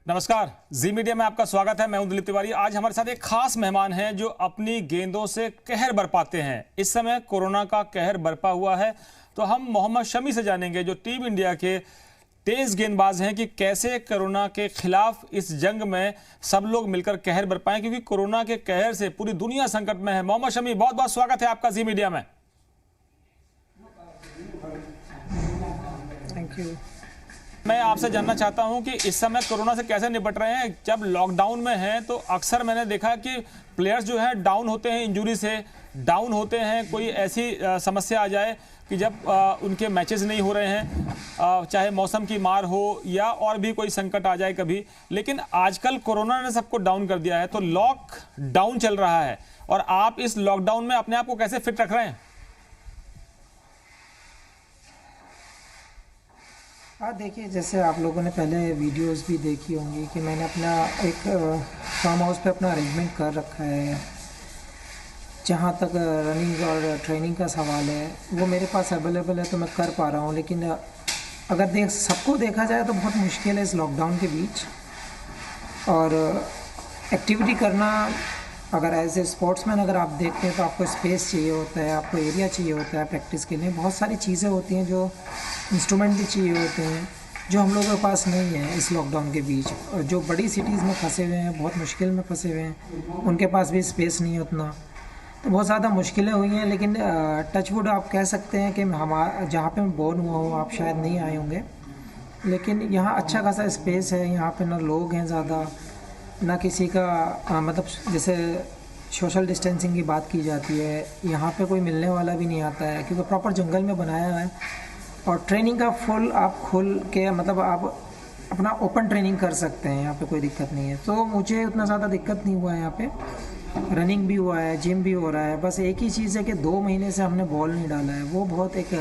नमस्कार, जी मीडिया में आपका स्वागत है। मैं हूं दिलीप तिवारी। आज हमारे साथ एक खास मेहमान हैं जो अपनी गेंदों से कहर बरपाते हैं। इस समय कोरोना का कहर बरपा हुआ है, तो हम मोहम्मद शमी से जानेंगे जो टीम इंडिया के तेज गेंदबाज हैं कि कैसे कोरोना के खिलाफ इस जंग में सब लोग मिलकर कहर बरपाएं, क्योंकि कोरोना के कहर से पूरी दुनिया संकट में है। मोहम्मद शमी, बहुत बहुत स्वागत है आपका जी मीडिया में। Thank you. मैं आपसे जानना चाहता हूं कि इस समय कोरोना से कैसे निपट रहे हैं। जब लॉकडाउन में हैं तो अक्सर मैंने देखा कि प्लेयर्स जो है डाउन होते हैं, इंजरी से डाउन होते हैं। कोई ऐसी समस्या आ जाए कि जब उनके मैचेस नहीं हो रहे हैं, चाहे मौसम की मार हो या और भी कोई संकट आ जाए कभी। लेकिन आजकल कोरोना ने सबको डाउन कर दिया है, तो लॉकडाउन चल रहा है और आप इस लॉकडाउन में अपने आप को कैसे फिट रख रहे हैं? देखिए, जैसे आप लोगों ने पहले वीडियोस भी देखी होंगी कि मैंने अपना एक फार्म हाउस पे अपना अरेंजमेंट कर रखा है। जहाँ तक रनिंग और ट्रेनिंग का सवाल है वो मेरे पास अवेलेबल है, तो मैं कर पा रहा हूँ। लेकिन अगर सबको देखा जाए तो बहुत मुश्किल है इस लॉकडाउन के बीच। और एक्टिविटी करना, अगर एज ए स्पोर्ट्समैन अगर आप देखते हैं तो आपको स्पेस चाहिए होता है, आपको एरिया चाहिए होता है प्रैक्टिस के लिए। बहुत सारी चीज़ें होती हैं, जो इंस्ट्रूमेंट भी चाहिए होते हैं, जो हम लोगों के पास नहीं है इस लॉकडाउन के बीच। और जो बड़ी सिटीज़ में फंसे हुए हैं, बहुत मुश्किल में फंसे हुए हैं, उनके पास भी स्पेस नहीं है उतना, तो बहुत ज़्यादा मुश्किलें हुई हैं। लेकिन टचवुड आप कह सकते हैं कि जहाँ पे मैं बोर्न हुआ हूँ, आप शायद नहीं आए होंगे, लेकिन यहाँ अच्छा खासा स्पेस है। यहाँ पे ना लोग हैं ज़्यादा, ना किसी का मतलब जैसे सोशल डिस्टेंसिंग की बात की जाती है, यहाँ पे कोई मिलने वाला भी नहीं आता है, क्योंकि प्रॉपर जंगल में बनाया है। और ट्रेनिंग का फुल आप खुल के मतलब आप अपना ओपन ट्रेनिंग कर सकते हैं, यहाँ पे कोई दिक्कत नहीं है। तो मुझे उतना ज़्यादा दिक्कत नहीं हुआ है। यहाँ पे रनिंग भी हुआ है, जिम भी हो रहा है। बस एक ही चीज़ है कि 2 महीने से हमने बॉल नहीं डाला है, वो बहुत एक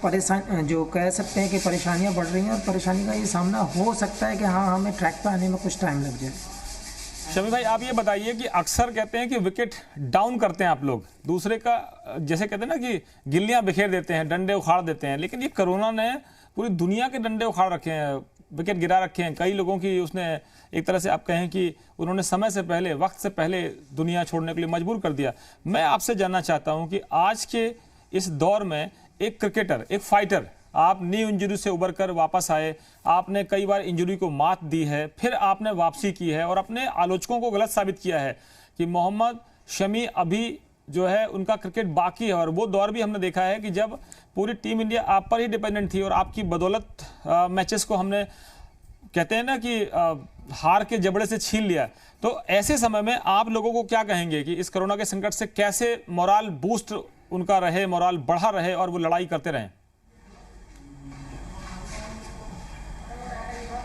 परेशान, जो कह सकते हैं कि परेशानियाँ बढ़ रही हैं। और परेशानी का ये सामना हो सकता है कि हाँ, हमें ट्रैक पे आने में कुछ टाइम लग जाए। शमी भाई, आप ये बताइए कि अक्सर कहते हैं कि विकेट डाउन करते हैं आप लोग, दूसरे का जैसे कहते हैं ना कि गिल्लियां बिखेर देते हैं, डंडे उखाड़ देते हैं, लेकिन ये कोरोना ने पूरी दुनिया के डंडे उखाड़ रखे हैं, विकेट गिरा रखे हैं। कई लोगों की उसने एक तरह से आप कहें कि उन्होंने समय से पहले, वक्त से पहले दुनिया छोड़ने के लिए मजबूर कर दिया। मैं आपसे जानना चाहता हूँ कि आज के इस दौर में एक क्रिकेटर, एक फाइटर, आप नी इंजरी से उबर कर वापस आए, आपने कई बार इंजरी को मात दी है, फिर आपने वापसी की है और अपने आलोचकों को गलत साबित किया है कि मोहम्मद शमी अभी जो है उनका क्रिकेट बाकी है। और वो दौर भी हमने देखा है कि जब पूरी टीम इंडिया आप पर ही डिपेंडेंट थी और आपकी बदौलत मैचेस को हमने कहते हैं ना कि हार के जबड़े से छीन लिया। तो ऐसे समय में आप लोगों को क्या कहेंगे कि इस कोरोना के संकट से कैसे मोराल बूस्ट उनका रहे, मोराल बढ़ा रहे और वो लड़ाई करते रहें?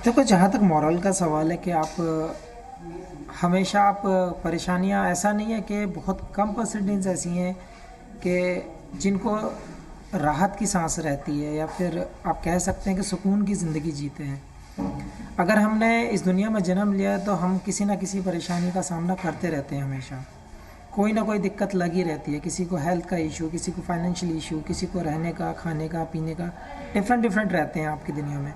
देखो, जहाँ तक मॉरल का सवाल है कि आप हमेशा आप परेशानियाँ, ऐसा नहीं है कि बहुत कम परसेंटेज ऐसी हैं कि जिनको राहत की सांस रहती है, या फिर आप कह सकते हैं कि सुकून की ज़िंदगी जीते हैं। अगर हमने इस दुनिया में जन्म लिया है तो हम किसी ना किसी परेशानी का सामना करते रहते हैं। हमेशा कोई ना कोई दिक्कत लगी रहती है, किसी को हेल्थ का इशू, किसी को फाइनेंशियल इशू, किसी को रहने का, खाने का, पीने का, डिफरेंट रहते हैं आपकी दुनिया में।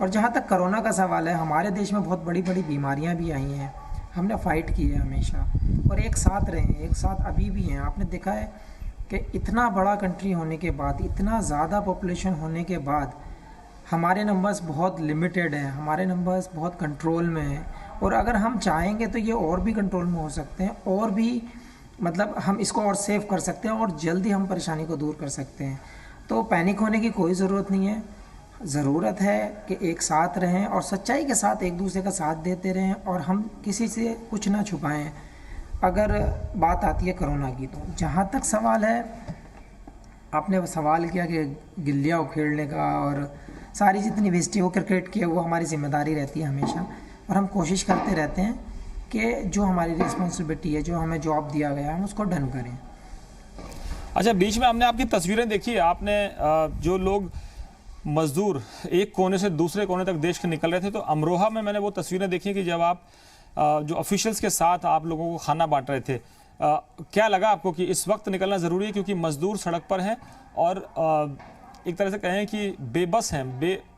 और जहाँ तक कोरोना का सवाल है, हमारे देश में बहुत बड़ी बड़ी बीमारियाँ भी आई हैं, हमने फ़ाइट की है हमेशा और एक साथ रहे हैं, एक साथ अभी भी हैं। आपने देखा है कि इतना बड़ा कंट्री होने के बाद, इतना ज़्यादा पॉपुलेशन होने के बाद, हमारे नंबर्स बहुत लिमिटेड हैं, हमारे नंबर्स बहुत कंट्रोल में हैं। और अगर हम चाहेंगे तो ये और भी कंट्रोल में हो सकते हैं, और भी मतलब हम इसको और सेव कर सकते हैं और जल्दी हम परेशानी को दूर कर सकते हैं। तो पैनिक होने की कोई ज़रूरत नहीं है। ज़रूरत है कि एक साथ रहें और सच्चाई के साथ एक दूसरे का साथ देते रहें, और हम किसी से कुछ ना छुपाएं। अगर बात आती है कोरोना की, तो जहाँ तक सवाल है, आपने सवाल किया कि गिल्लियाँ उखेड़ने का और सारी जितनी वेस्टी हो क्रिकेट की है, वो हमारी जिम्मेदारी रहती है हमेशा। और हम कोशिश करते रहते हैं कि जो हमारी रिस्पॉन्सिबिलिटी है, जो हमें जॉब दिया गया है, हम उसको डन करें। अच्छा, बीच में हमने आपकी तस्वीरें देखी, आपने जो लोग मजदूर एक कोने से दूसरे कोने तक देश के निकल रहे थे, तो अमरोहा में मैंने वो तस्वीरें देखी कि जब आप जो ऑफिशियल्स के साथ आप लोगों को खाना बांट रहे थे, क्या लगा आपको कि इस वक्त निकलना ज़रूरी है क्योंकि मजदूर सड़क पर हैं और एक तरह से कहें कि बेबस हैं,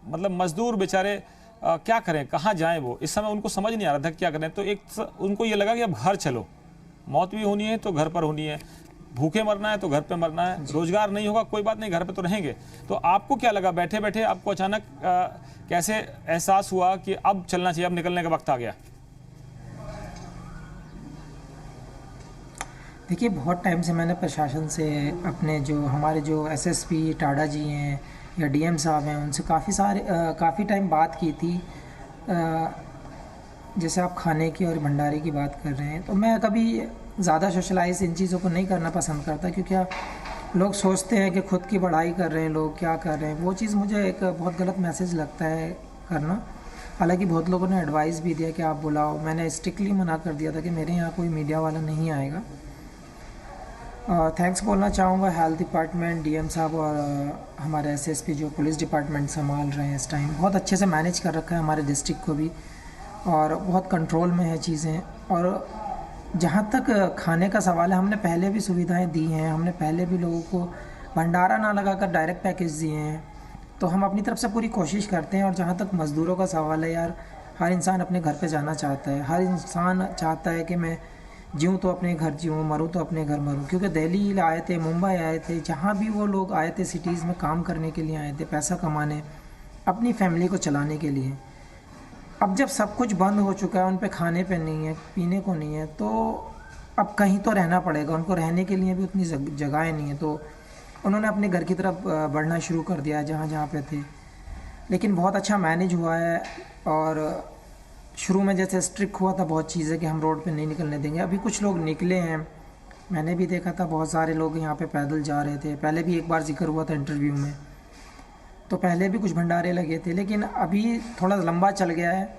मतलब मजदूर बेचारे क्या करें, कहाँ जाएं। वो इस समय उनको समझ नहीं आ रहा था क्या करें। तो उनको ये लगा कि अब घर चलो, मौत भी होनी है तो घर पर होनी है, भूखे मरना है तो घर पे मरना है, रोजगार नहीं होगा कोई बात नहीं, घर पे तो रहेंगे। तो आपको क्या लगा बैठे बैठे, आपको अचानक कैसे एहसास हुआ कि अब चलना चाहिए, अब निकलने का वक्त आ गया? देखिए, बहुत टाइम से मैंने प्रशासन से, अपने जो हमारे जो एसएसपी टाडा जी हैं या डीएम साहब हैं, उनसे काफ़ी टाइम बात की थी। जैसे आप खाने की और भंडारे की बात कर रहे हैं, तो मैं कभी ज़्यादा सोशलाइज इन चीज़ों को नहीं करना पसंद करता, क्योंकि लोग सोचते हैं कि खुद की बढ़ाई कर रहे हैं, लोग क्या कर रहे हैं। वो चीज़ मुझे एक बहुत गलत मैसेज लगता है करना। हालांकि बहुत लोगों ने एडवाइस भी दिया कि आप बुलाओ, मैंने स्ट्रिक्टली मना कर दिया था कि मेरे यहाँ कोई मीडिया वाला नहीं आएगा। थैंक्स बोलना चाहूँगा हेल्थ डिपार्टमेंट, डीएम साहब और हमारे एसएसपी जो पुलिस डिपार्टमेंट संभाल रहे हैं इस टाइम, बहुत अच्छे से मैनेज कर रखा है हमारे डिस्ट्रिक्ट को भी, और बहुत कंट्रोल में है चीज़ें। और जहाँ तक खाने का सवाल है, हमने पहले भी सुविधाएं दी हैं, हमने पहले भी लोगों को भंडारा ना लगाकर डायरेक्ट पैकेज दिए हैं, तो हम अपनी तरफ से पूरी कोशिश करते हैं। और जहाँ तक मज़दूरों का सवाल है यार, हर इंसान अपने घर पे जाना चाहता है, हर इंसान चाहता है कि मैं जीऊँ तो अपने घर जीऊँ, मरूँ तो अपने घर मरूँ। क्योंकि दिल्ली आए थे, मुंबई आए थे, जहाँ भी वो लोग आए थे सिटीज़ में काम करने के लिए आए थे, पैसा कमाने, अपनी फैमिली को चलाने के लिए। अब जब सब कुछ बंद हो चुका है, उन पे खाने पे नहीं है, पीने को नहीं है, तो अब कहीं तो रहना पड़ेगा। उनको रहने के लिए भी उतनी जगहें नहीं है, तो उन्होंने अपने घर की तरफ बढ़ना शुरू कर दिया जहाँ जहाँ पे थे। लेकिन बहुत अच्छा मैनेज हुआ है। और शुरू में जैसे स्ट्रिक्ट हुआ था बहुत चीज़ें कि हम रोड पे नहीं निकलने देंगे, अभी कुछ लोग निकले हैं। मैंने भी देखा था बहुत सारे लोग यहाँ पे पैदल जा रहे थे। पहले भी एक बार जिक्र हुआ था इंटरव्यू में, तो पहले भी कुछ भंडारे लगे थे, लेकिन अभी थोड़ा लंबा चल गया है।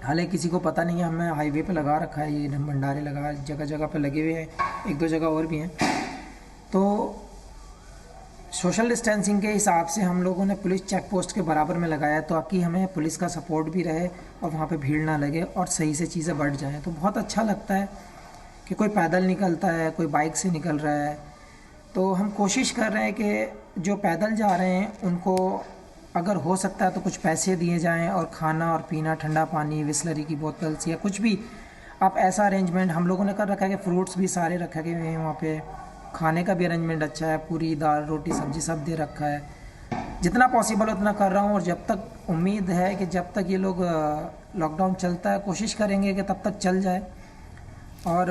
हालांकि किसी को पता नहीं है, हमें हाईवे पे लगा रखा है ये भंडारे, लगा जगह जगह पे लगे हुए हैं, एक दो जगह और भी हैं। तो सोशल डिस्टेंसिंग के हिसाब से हम लोगों ने पुलिस चेक पोस्ट के बराबर में लगाया, ताकि हमें पुलिस का सपोर्ट भी रहे और वहाँ पे भीड़ ना लगे और सही से चीज़ें बढ़ जाएं। तो बहुत अच्छा लगता है कि कोई पैदल निकलता है, कोई बाइक से निकल रहा है। तो हम कोशिश कर रहे हैं कि जो पैदल जा रहे हैं उनको अगर हो सकता है तो कुछ पैसे दिए जाएँ, और खाना और पीना, ठंडा पानी, बिसलरी की बोतल्स या कुछ भी आप ऐसा अरेंजमेंट हम लोगों ने कर रखा है कि फ्रूट्स भी सारे रखे गए हैं वहाँ पे, खाने का भी अरेंजमेंट अच्छा है, पूरी दाल रोटी सब्जी सब दे रखा है। जितना पॉसिबल उतना कर रहा हूँ, और जब तक उम्मीद है कि जब तक ये लोग लॉकडाउन चलता है, कोशिश करेंगे कि तब तक चल जाए। और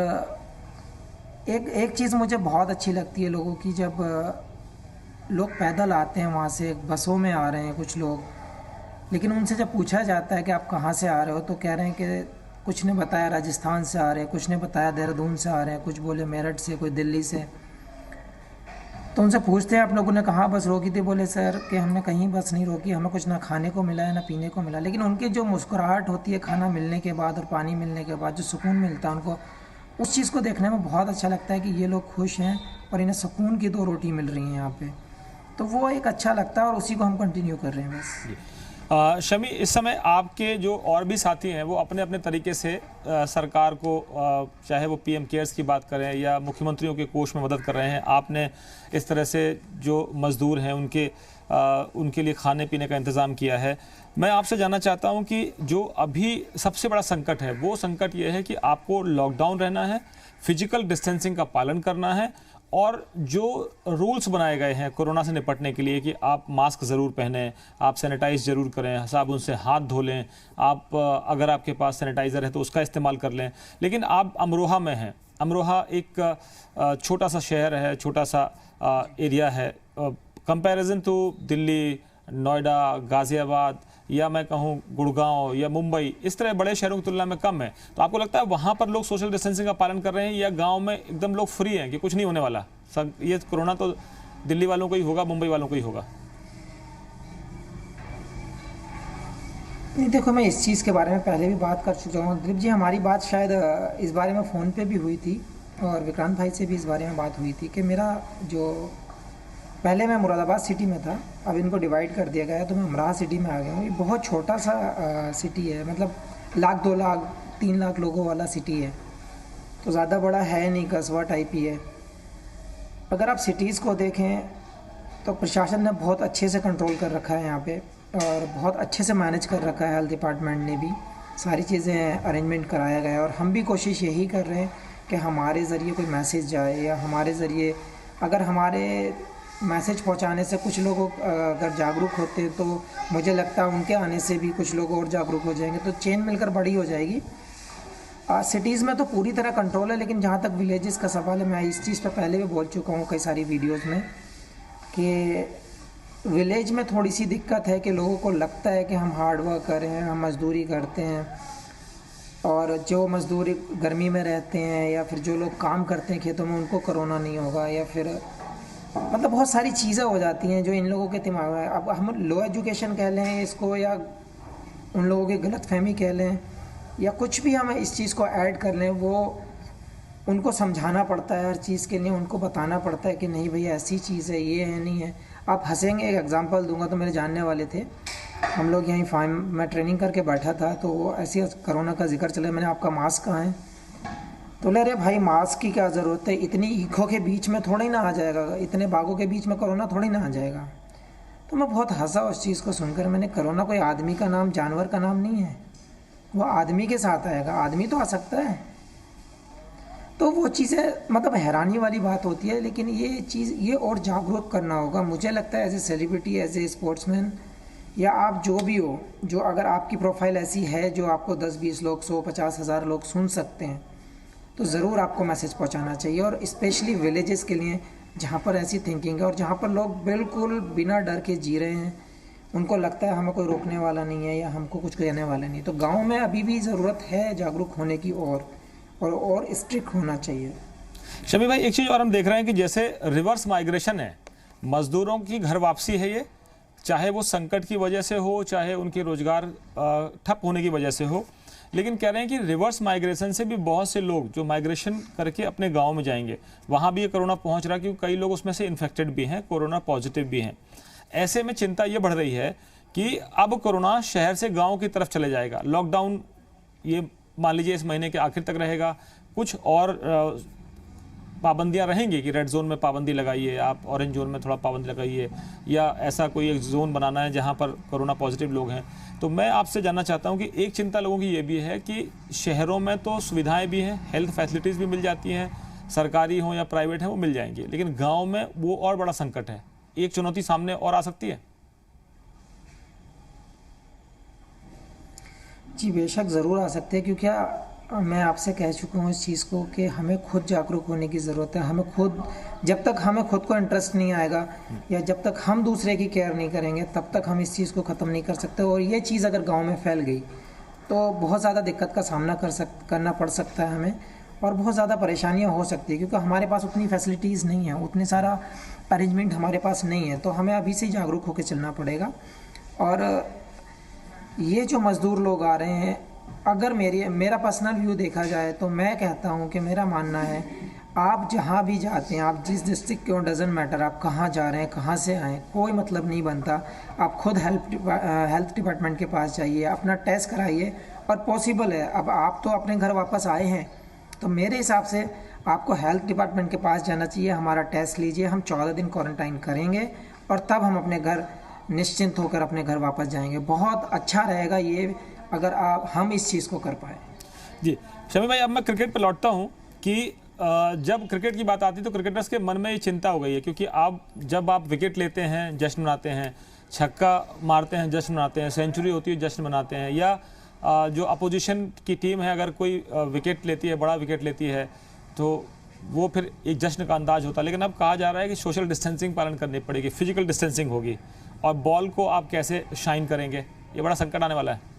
एक चीज़ मुझे बहुत अच्छी लगती है लोगों की, जब लोग पैदल आते हैं वहाँ से, बसों में आ रहे हैं कुछ लोग, लेकिन उनसे जब पूछा जाता है कि आप कहाँ से आ रहे हो, तो कह रहे हैं कि कुछ ने बताया राजस्थान से आ रहे हैं, कुछ ने बताया देहरादून से आ रहे हैं, कुछ बोले मेरठ से, कोई दिल्ली से। तो उनसे पूछते हैं आप लोगों ने कहाँ बस रोकी थी, बोले सर कि हमने कहीं बस नहीं रोकी, हमें कुछ ना खाने को मिला है ना पीने को मिला। लेकिन उनकी जो मुस्कुराहट होती है खाना मिलने के बाद और पानी मिलने के बाद, जो सुकून मिलता है उनको, उस चीज़ को देखने में बहुत अच्छा लगता है कि ये लोग खुश हैं और इन्हें सुकून की 2 रोटी मिल रही हैं यहाँ पे। तो वो एक अच्छा लगता है और उसी को हम कंटिन्यू कर रहे हैं बस। शमी, इस समय आपके जो और भी साथी हैं वो अपने अपने तरीके से सरकार को, चाहे वो पीएम केयर्स की बात करें या मुख्यमंत्रियों के कोष में मदद कर रहे हैं। आपने इस तरह से जो मज़दूर हैं उनके लिए खाने पीने का इंतज़ाम किया है। मैं आपसे जानना चाहता हूं कि जो अभी सबसे बड़ा संकट है, वो संकट ये है कि आपको लॉकडाउन रहना है, फिजिकल डिस्टेंसिंग का पालन करना है, और जो रूल्स बनाए गए हैं कोरोना से निपटने के लिए कि आप मास्क ज़रूर पहनें, आप सैनिटाइज़ ज़रूर करें, साबुन से हाथ धो लें, आप अगर आपके पास सैनिटाइज़र है तो उसका इस्तेमाल कर लें। लेकिन आप अमरोहा में हैं। अमरोहा एक छोटा सा शहर है, छोटा सा एरिया है, कंपैरिजन टू दिल्ली, नोएडा, गाज़ियाबाद या मैं कहूँ गुड़गांव या मुंबई, इस तरह बड़े शहरों की तुलना में कम है। तो आपको लगता है वहाँ पर लोग सोशल डिस्टेंसिंग का पालन कर रहे हैं, या गांव में एकदम लोग फ्री हैं कि कुछ नहीं होने वाला, सब ये कोरोना तो दिल्ली वालों को ही होगा, मुंबई वालों को ही होगा? नहीं, देखो, मैं इस चीज़ के बारे में पहले भी बात कर चुका हूँ दिलीप जी। हमारी बात शायद इस बारे में फ़ोन पे भी हुई थी, और विक्रांत भाई से भी इस बारे में बात हुई थी कि मेरा जो पहले मैं मुरादाबाद सिटी में था, अब इनको डिवाइड कर दिया गया है तो मैं अमराहा सिटी में आ गया हूँ। ये बहुत छोटा सा सिटी है, मतलब 1 लाख 2 लाख 3 लाख लोगों वाला सिटी है, तो ज़्यादा बड़ा है नहीं, कस्बा टाइप ही है। अगर आप सिटीज़ को देखें तो प्रशासन ने बहुत अच्छे से कंट्रोल कर रखा है यहाँ पे। और बहुत अच्छे से मैनेज कर रखा है हेल्थ डिपार्टमेंट ने भी, सारी चीज़ें अरेंजमेंट कराया गया है। और हम भी कोशिश यही कर रहे हैं कि हमारे ज़रिए कोई मैसेज जाए, या हमारे ज़रिए अगर हमारे मैसेज पहुंचाने से कुछ लोग अगर जागरूक होते तो मुझे लगता है उनके आने से भी कुछ लोग और जागरूक हो जाएंगे, तो चेन मिलकर बड़ी हो जाएगी। सिटीज़ में तो पूरी तरह कंट्रोल है, लेकिन जहाँ तक विलेजेस का सवाल है, मैं इस चीज़ पर पहले भी बोल चुका हूँ कई सारी वीडियोज़ में कि विलेज में थोड़ी सी दिक्कत है कि लोगों को लगता है कि हम हार्ड वर्क कर रहे हैं, हम मज़दूरी करते हैं, और जो मज़दूर गर्मी में रहते हैं या फिर जो लोग काम करते हैं खेतों में उनको कोरोना नहीं होगा, या फिर मतलब बहुत सारी चीज़ें हो जाती हैं जो इन लोगों के दिमाग में, अब हम लो एजुकेशन कह लें इसको, या उन लोगों की गलतफहमी कह लें, या कुछ भी हम इस चीज़ को ऐड कर लें, वो उनको समझाना पड़ता है हर चीज़ के लिए, उनको बताना पड़ता है कि नहीं भैया ऐसी चीज़ है, ये है नहीं है। आप हंसेंगे, एक एग्जांपल दूंगा, तो मेरे जानने वाले थे, हम लोग यहीं फार्म में ट्रेनिंग करके बैठा था, तो वो ऐसे कोरोना का जिक्र चला, मैंने आपका मास्क कहाँ है, तो ले रहे भाई मास्क की क्या ज़रूरत है, इतनी ईखों के बीच में थोड़ी ना आ जाएगा, इतने बागों के बीच में कोरोना थोड़ी ना आ जाएगा। तो मैं बहुत हंसा उस चीज़ को सुनकर। मैंने कोरोना कोई आदमी का नाम, जानवर का नाम नहीं है, वो आदमी के साथ आएगा, आदमी तो आ सकता है। तो वो चीज़ें मतलब हैरानी वाली बात होती है, लेकिन ये चीज़ ये और जागरूक करना होगा। मुझे लगता है as a celebrity, as a sportsman, या आप जो भी हो, जो अगर आपकी प्रोफाइल ऐसी है जो आपको 10-20 लोग, 100-50 हज़ार लोग सुन सकते हैं, तो ज़रूर आपको मैसेज पहुंचाना चाहिए। और स्पेशली विलेजेस के लिए जहाँ पर ऐसी थिंकिंग है और जहाँ पर लोग बिल्कुल बिना डर के जी रहे हैं, उनको लगता है हमें कोई रोकने वाला नहीं है या हमको कुछ कहने वाला नहीं, तो गांव में अभी भी ज़रूरत है जागरूक होने की और स्ट्रिक्ट होना चाहिए। शमी भाई, एक चीज़ और हम देख रहे हैं कि जैसे रिवर्स माइग्रेशन है, मजदूरों की घर वापसी है, ये चाहे वो संकट की वजह से हो, चाहे उनके रोजगार ठप होने की वजह से हो, लेकिन कह रहे हैं कि रिवर्स माइग्रेशन से भी बहुत से लोग जो माइग्रेशन करके अपने गांव में जाएंगे, वहां भी ये कोरोना पहुंच रहा है, क्योंकि कई लोग उसमें से इन्फेक्टेड भी हैं, कोरोना पॉजिटिव भी हैं। ऐसे में चिंता ये बढ़ रही है कि अब कोरोना शहर से गांव की तरफ चले जाएगा। लॉकडाउन ये मान लीजिए इस महीने के आखिर तक रहेगा, कुछ और पाबंदियां रहेंगी कि रेड जोन में पाबंदी लगाइए आप, ऑरेंज जोन में थोड़ा पाबंदी लगाइए, या ऐसा कोई एक जोन बनाना है जहां पर कोरोना पॉजिटिव लोग हैं। तो मैं आपसे जानना चाहता हूं कि एक चिंता लोगों की ये भी है कि शहरों में तो सुविधाएं भी हैं, हेल्थ फैसिलिटीज़ भी मिल जाती हैं, सरकारी हो या प्राइवेट है वो मिल जाएंगी, लेकिन गाँव में वो और बड़ा संकट है, एक चुनौती सामने और आ सकती है। जी बेशक ज़रूर आ सकते हैं, क्योंकि मैं आपसे कह चुका हूँ इस चीज़ को कि हमें खुद जागरूक होने की ज़रूरत है। हमें खुद, जब तक हमें खुद को इंटरेस्ट नहीं आएगा या जब तक हम दूसरे की केयर नहीं करेंगे, तब तक हम इस चीज़ को ख़त्म नहीं कर सकते। और ये चीज़ अगर गांव में फैल गई तो बहुत ज़्यादा दिक्कत का सामना करना पड़ सकता है हमें, और बहुत ज़्यादा परेशानियाँ हो सकती है, क्योंकि हमारे पास उतनी फैसिलिटीज़ नहीं है, उतने सारा अरेंजमेंट हमारे पास नहीं है। तो हमें अभी से ही जागरूक होकर चलना पड़ेगा। और ये जो मज़दूर लोग आ रहे हैं, अगर मेरा पर्सनल व्यू देखा जाए तो मैं कहता हूँ कि मेरा मानना है, आप जहाँ भी जाते हैं, आप जिस डिस्ट्रिक्ट के हो, डजेंट मैटर आप कहाँ जा रहे हैं, कहाँ से आए, कोई मतलब नहीं बनता। आप खुद हेल्थ डिपार्टमेंट के पास जाइए, अपना टेस्ट कराइए, और पॉसिबल है, अब आप तो अपने घर वापस आए हैं, तो मेरे हिसाब से आपको हेल्थ डिपार्टमेंट के पास जाना चाहिए, हमारा टेस्ट लीजिए, हम 14 दिन क्वारंटाइन करेंगे और तब हम अपने घर निश्चिंत होकर अपने घर वापस जाएंगे। बहुत अच्छा रहेगा ये अगर हम इस चीज़ को कर पाए। जी शमी भाई, अब मैं क्रिकेट पर लौटता हूँ कि जब क्रिकेट की बात आती है तो क्रिकेटर्स के मन में ये चिंता हो गई है, क्योंकि जब आप विकेट लेते हैं जश्न मनाते हैं, छक्का मारते हैं जश्न मनाते हैं, सेंचुरी होती है जश्न मनाते हैं, या जो अपोजिशन की टीम है अगर कोई विकेट लेती है, बड़ा विकेट लेती है, तो वो फिर एक जश्न का अंदाज होता है। लेकिन अब कहा जा रहा है कि सोशल डिस्टेंसिंग पालन करनी पड़ेगी, फिजिकल डिस्टेंसिंग होगी, और बॉल को आप कैसे शाइन करेंगे, ये बड़ा संकट आने वाला है।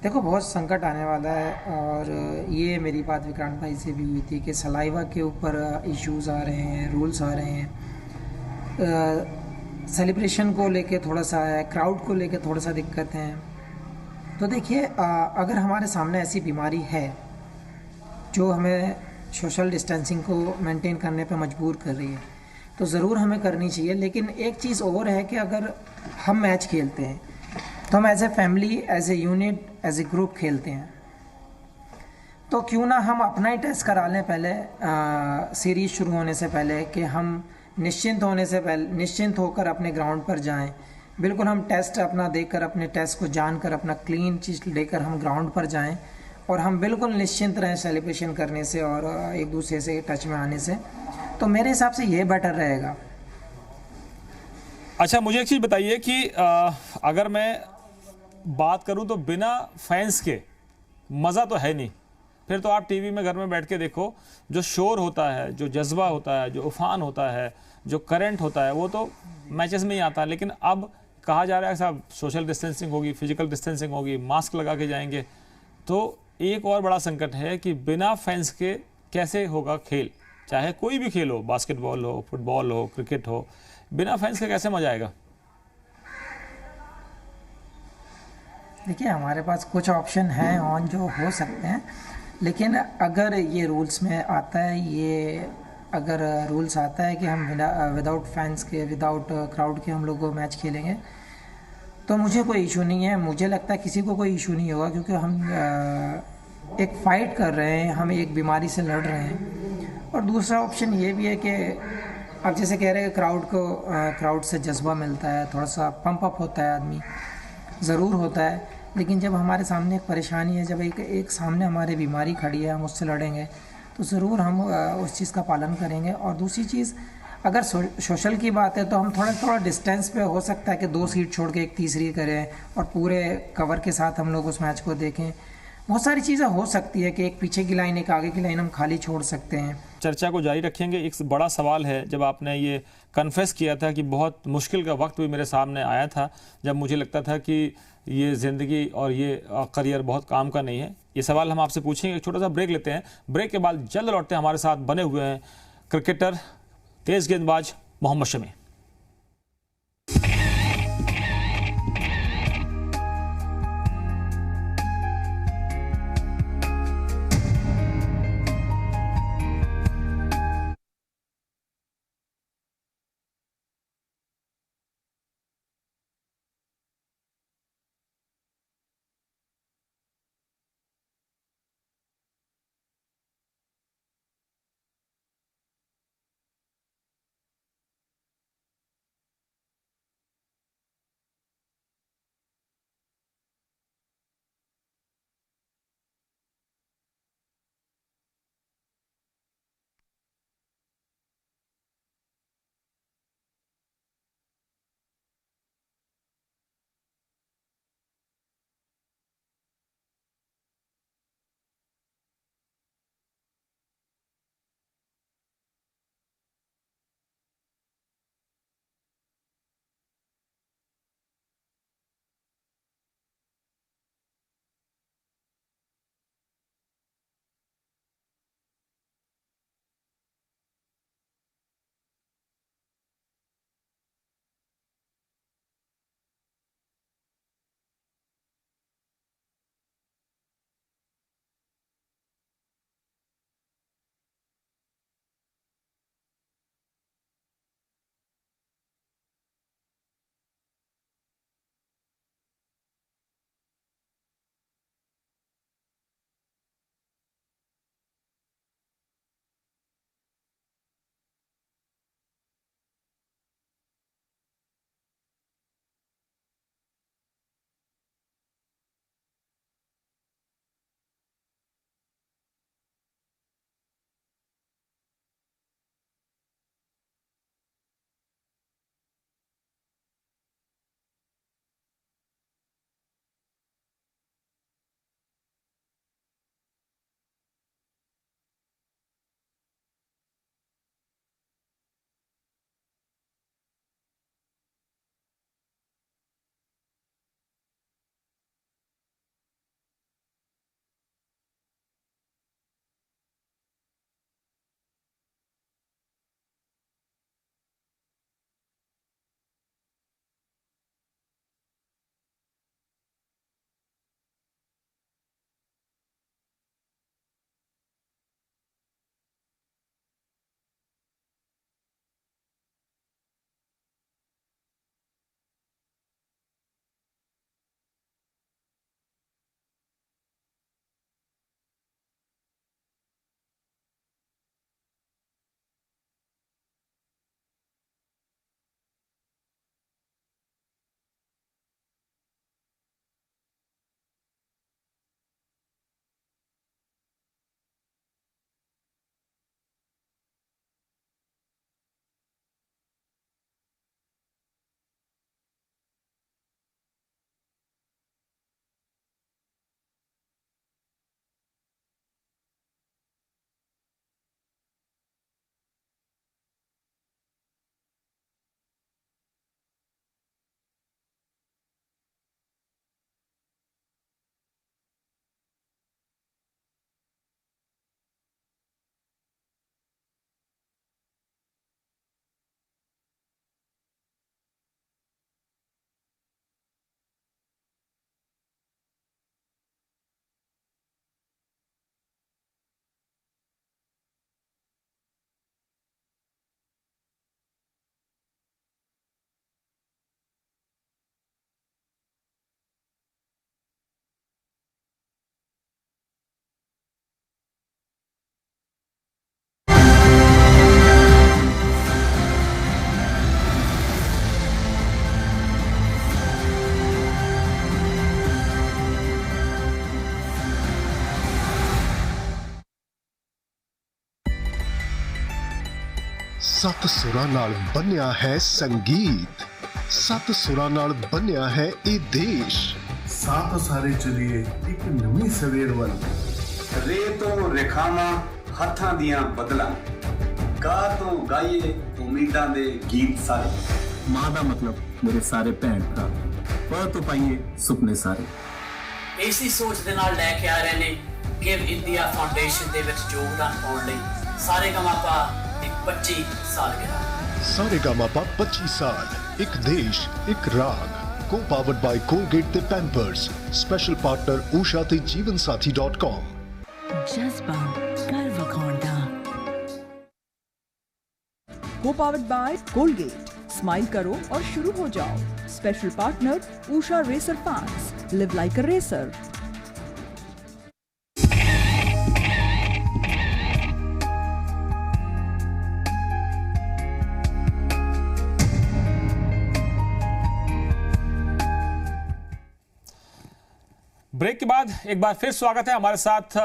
देखो बहुत संकट आने वाला है, और ये मेरी बात विक्रांत भाई से भी हुई थी कि सलाइवा के ऊपर इश्यूज आ रहे हैं, रूल्स आ रहे हैं, सेलिब्रेशन को लेके थोड़ा सा है, क्राउड को लेके थोड़ा सा दिक्कत है। तो देखिए अगर हमारे सामने ऐसी बीमारी है जो हमें सोशल डिस्टेंसिंग को मेंटेन करने पे मजबूर कर रही है, तो ज़रूर हमें करनी चाहिए। लेकिन एक चीज़ और है कि अगर हम मैच खेलते हैं तो हम as a family, as a unit, as a group खेलते हैं, तो क्यों ना हम अपना ही टेस्ट करा लें पहले सीरीज़ शुरू होने से पहले, कि हम निश्चिंत होने से पहले निश्चिंत होकर अपने ग्राउंड पर जाएं। बिल्कुल हम टेस्ट अपना देकर, अपने टेस्ट को जानकर, अपना क्लीन चीज़ लेकर हम ग्राउंड पर जाएं और हम बिल्कुल निश्चिंत रहें सेलिब्रेशन करने से और एक दूसरे से टच में आने से। तो मेरे हिसाब से ये बेटर रहेगा। अच्छा, मुझे एक चीज़ बताइए कि अगर मैं बात करूं तो बिना फैंस के मज़ा तो है नहीं। फिर तो आप टीवी में घर में बैठ के देखो, जो शोर होता है, जो जज्बा होता है, जो उफान होता है, जो करंट होता है, वो तो मैचेस में ही आता है। लेकिन अब कहा जा रहा है साहब सोशल डिस्टेंसिंग होगी, फिजिकल डिस्टेंसिंग होगी, मास्क लगा के जाएंगे। तो एक और बड़ा संकट है कि बिना फैंस के कैसे होगा खेल, चाहे कोई भी खेल हो, बास्केटबॉल हो, फुटबॉल हो, क्रिकेट हो, बिना फैंस के कैसे मजा आएगा? देखिए, हमारे पास कुछ ऑप्शन हैं ऑन जो हो सकते हैं, लेकिन अगर ये रूल्स में आता है, ये अगर रूल्स आता है कि हम विदाउट फैंस के, विदाउट क्राउड के हम लोग वो मैच खेलेंगे, तो मुझे कोई इशू नहीं है। मुझे लगता है किसी को कोई इशू नहीं होगा, क्योंकि हम एक फ़ाइट कर रहे हैं, हम एक बीमारी से लड़ रहे हैं। और दूसरा ऑप्शन ये भी है कि आप जैसे कह रहे हैं, क्राउड से जज्बा मिलता है, थोड़ा सा पंप अप होता है आदमी, ज़रूर होता है। लेकिन जब हमारे सामने एक परेशानी है, जब एक सामने हमारी बीमारी खड़ी है, हम उससे लड़ेंगे, तो ज़रूर हम उस चीज़ का पालन करेंगे। और दूसरी चीज़, अगर सोशल की बात है, तो हम थोड़ा थोड़ा डिस्टेंस पे हो सकता है कि 2 सीट छोड़ के एक तीसरी करें और पूरे कवर के साथ हम लोग उस मैच को देखें। बहुत सारी चीज़ें हो सकती है कि एक पीछे की लाइन, एक आगे की लाइन हम खाली छोड़ सकते हैं। चर्चा को जारी रखेंगे। एक बड़ा सवाल है, जब आपने ये कन्फेस किया था कि बहुत मुश्किल का वक्त भी मेरे सामने आया था, जब मुझे लगता था कि ये ज़िंदगी और ये करियर बहुत काम का नहीं है, ये सवाल हम आपसे पूछेंगे। एक छोटा सा ब्रेक लेते हैं, ब्रेक के बाद जल्द लौटते हैं। हमारे साथ बने हुए हैं क्रिकेटर, तेज़ गेंदबाज मोहम्मद शमी। ਸੱਤ ਸੁਰਾਂ ਨਾਲ ਬੰਨਿਆ ਹੈ ਸੰਗੀਤ, ਸੱਤ ਸੁਰਾਂ ਨਾਲ ਬੰਨਿਆ ਹੈ ਇਹ ਦੇਸ਼। ਸਾਥ ਸਾਰੇ ਚਲੀਏ ਇੱਕ ਨਵੀਂ ਸਵੇਰ ਵੱਲ, ਰੇ ਤੋਂ ਰੇਖਾਵਾਂ ਹੱਥਾਂ ਦੀਆਂ ਬਦਲਾਂ, ਗਾ ਤੋਂ ਗਾਈਏ ਉਮੀਦਾਂ ਦੇ ਗੀਤ ਸਾਰੇ। ਮਾਂ ਦਾ ਮਤਲਬ ਮੇਰੇ ਸਾਰੇ ਭੈਣ ਭਰਾ, ਪੜ੍ਹ ਤੋਂ ਪਾਈਏ ਸੁਪਨੇ ਸਾਰੇ। ਇਸੀ ਸੋਚ ਦੇ ਨਾਲ ਲੈ ਕੇ ਆ ਰਹੇ ਨੇ ਗਿਵ ਇੰਡੀਆ ਫਾਊਂਡੇਸ਼ਨ ਦੇ ਵਿੱਚ ਯੋਗਦਾਨ ਪਾਉਣ ਲਈ ਸਾਰੇਗਾਮਾਪਾ ਦੀ 25 ਸਾਲਗਿਰਾ। ਸਾਰੇਗਾਮਾਪਾ 25 ਸਾਲ, ਇੱਕ ਦੇਸ਼ ਇੱਕ ਰਾਗ। ਕੋ ਪਾਵਰਡ ਬਾਈ ਕੋਲਗੇਟ ਤੇ ਪੈਂਪਰਸ। ਸਪੈਸ਼ਲ ਪਾਰਟਨਰ ਊਸ਼ਾ ਤੇ jeevansathi.com। जज्बा कर वखौंडा। को पावर्ड बाय कोलगेट। स्माइल करो और शुरू हो जाओ। Special partner Usha racer fans. Live like a racer. Break के बाद एक बार फिर स्वागत है। हमारे साथ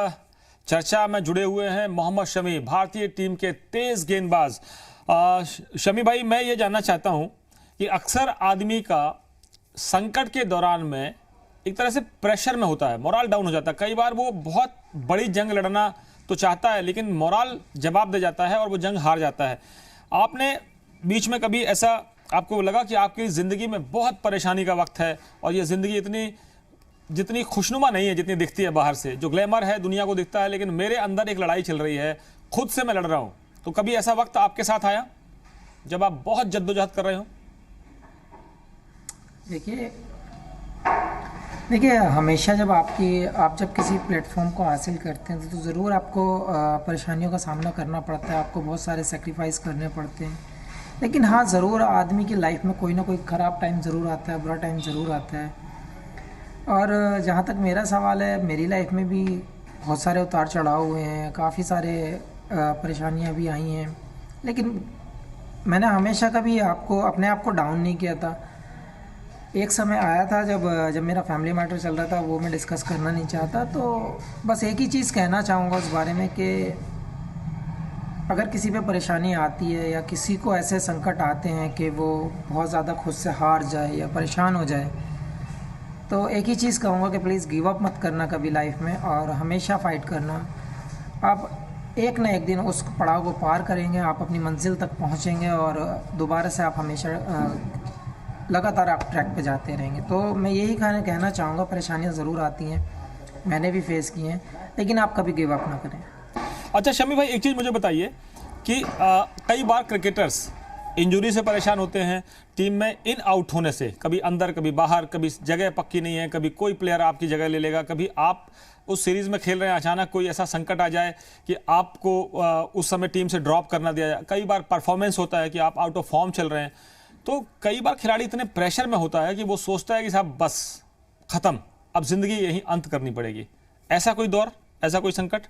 चर्चा में जुड़े हुए हैं मोहम्मद शमी, भारतीय टीम के तेज गेंदबाज। शमी भाई, मैं ये जानना चाहता हूं कि अक्सर आदमी का संकट के दौरान में एक तरह से प्रेशर में होता है, मोराल डाउन हो जाता है। कई बार वो बहुत बड़ी जंग लड़ना तो चाहता है लेकिन मोराल जवाब दे जाता है और वो जंग हार जाता है। आपने बीच में कभी ऐसा आपको लगा कि आपकी ज़िंदगी में बहुत परेशानी का वक्त है और ये ज़िंदगी जितनी खुशनुमा नहीं है जितनी दिखती है बाहर से, जो ग्लैमर है दुनिया को दिखता है, लेकिन मेरे अंदर एक लड़ाई चल रही है, खुद से मैं लड़ रहा हूं। तो कभी ऐसा वक्त आपके साथ आया जब आप बहुत जद्दोजहद कर रहे हो? देखिए हमेशा जब आप जब किसी प्लेटफॉर्म को हासिल करते हैं तो ज़रूर आपको परेशानियों का सामना करना पड़ता है, आपको बहुत सारे सेक्रीफाइस करने पड़ते हैं। लेकिन हाँ, ज़रूर आदमी की लाइफ में कोई ना कोई ख़राब टाइम ज़रूर आता है, बुरा टाइम ज़रूर आता है। और जहाँ तक मेरा सवाल है, मेरी लाइफ में भी बहुत सारे उतार चढ़ाव हुए हैं, काफ़ी सारे परेशानियाँ भी आई हैं, लेकिन मैंने हमेशा कभी अपने आप को डाउन नहीं किया था। एक समय आया था जब मेरा फैमिली मैटर चल रहा था, वो मैं डिस्कस करना नहीं चाहता। तो बस एक ही चीज़ कहना चाहूँगा उस बारे में कि अगर किसी पे परेशानी आती है या किसी को ऐसे संकट आते हैं कि वो बहुत ज़्यादा खुद से हार जाए या परेशान हो जाए, तो एक ही चीज़ कहूँगा कि प्लीज़ गिव अप मत करना कभी लाइफ में, और हमेशा फ़ाइट करना। आप एक ना एक दिन उस पड़ाव को पार करेंगे, आप अपनी मंजिल तक पहुँचेंगे और दोबारा से आप हमेशा लगातार आप ट्रैक पे जाते रहेंगे। तो मैं यही कहना चाहूँगा, परेशानियाँ ज़रूर आती हैं, मैंने भी फेस की हैं, लेकिन आप कभी गिव अप ना करें। अच्छा शमी भाई, एक चीज़ मुझे बताइए कि कई बार क्रिकेटर्स इंजरी से परेशान होते हैं, टीम में इन आउट होने से, कभी अंदर कभी बाहर, कभी जगह पक्की नहीं है, कभी कोई प्लेयर आपकी जगह ले लेगा, कभी आप उस सीरीज़ में खेल रहे हैं, अचानक कोई ऐसा संकट आ जाए कि आपको उस समय टीम से ड्रॉप करना दिया जाए। कई बार परफॉर्मेंस होता है कि आप आउट ऑफ फॉर्म चल रहे हैं, तो कई बार खिलाड़ी इतने प्रेशर में होता है कि वो सोचता है कि साहब बस ख़त्म, अब ज़िंदगी यहीं अंत करनी पड़ेगी। ऐसा कोई दौर, ऐसा कोई संकट?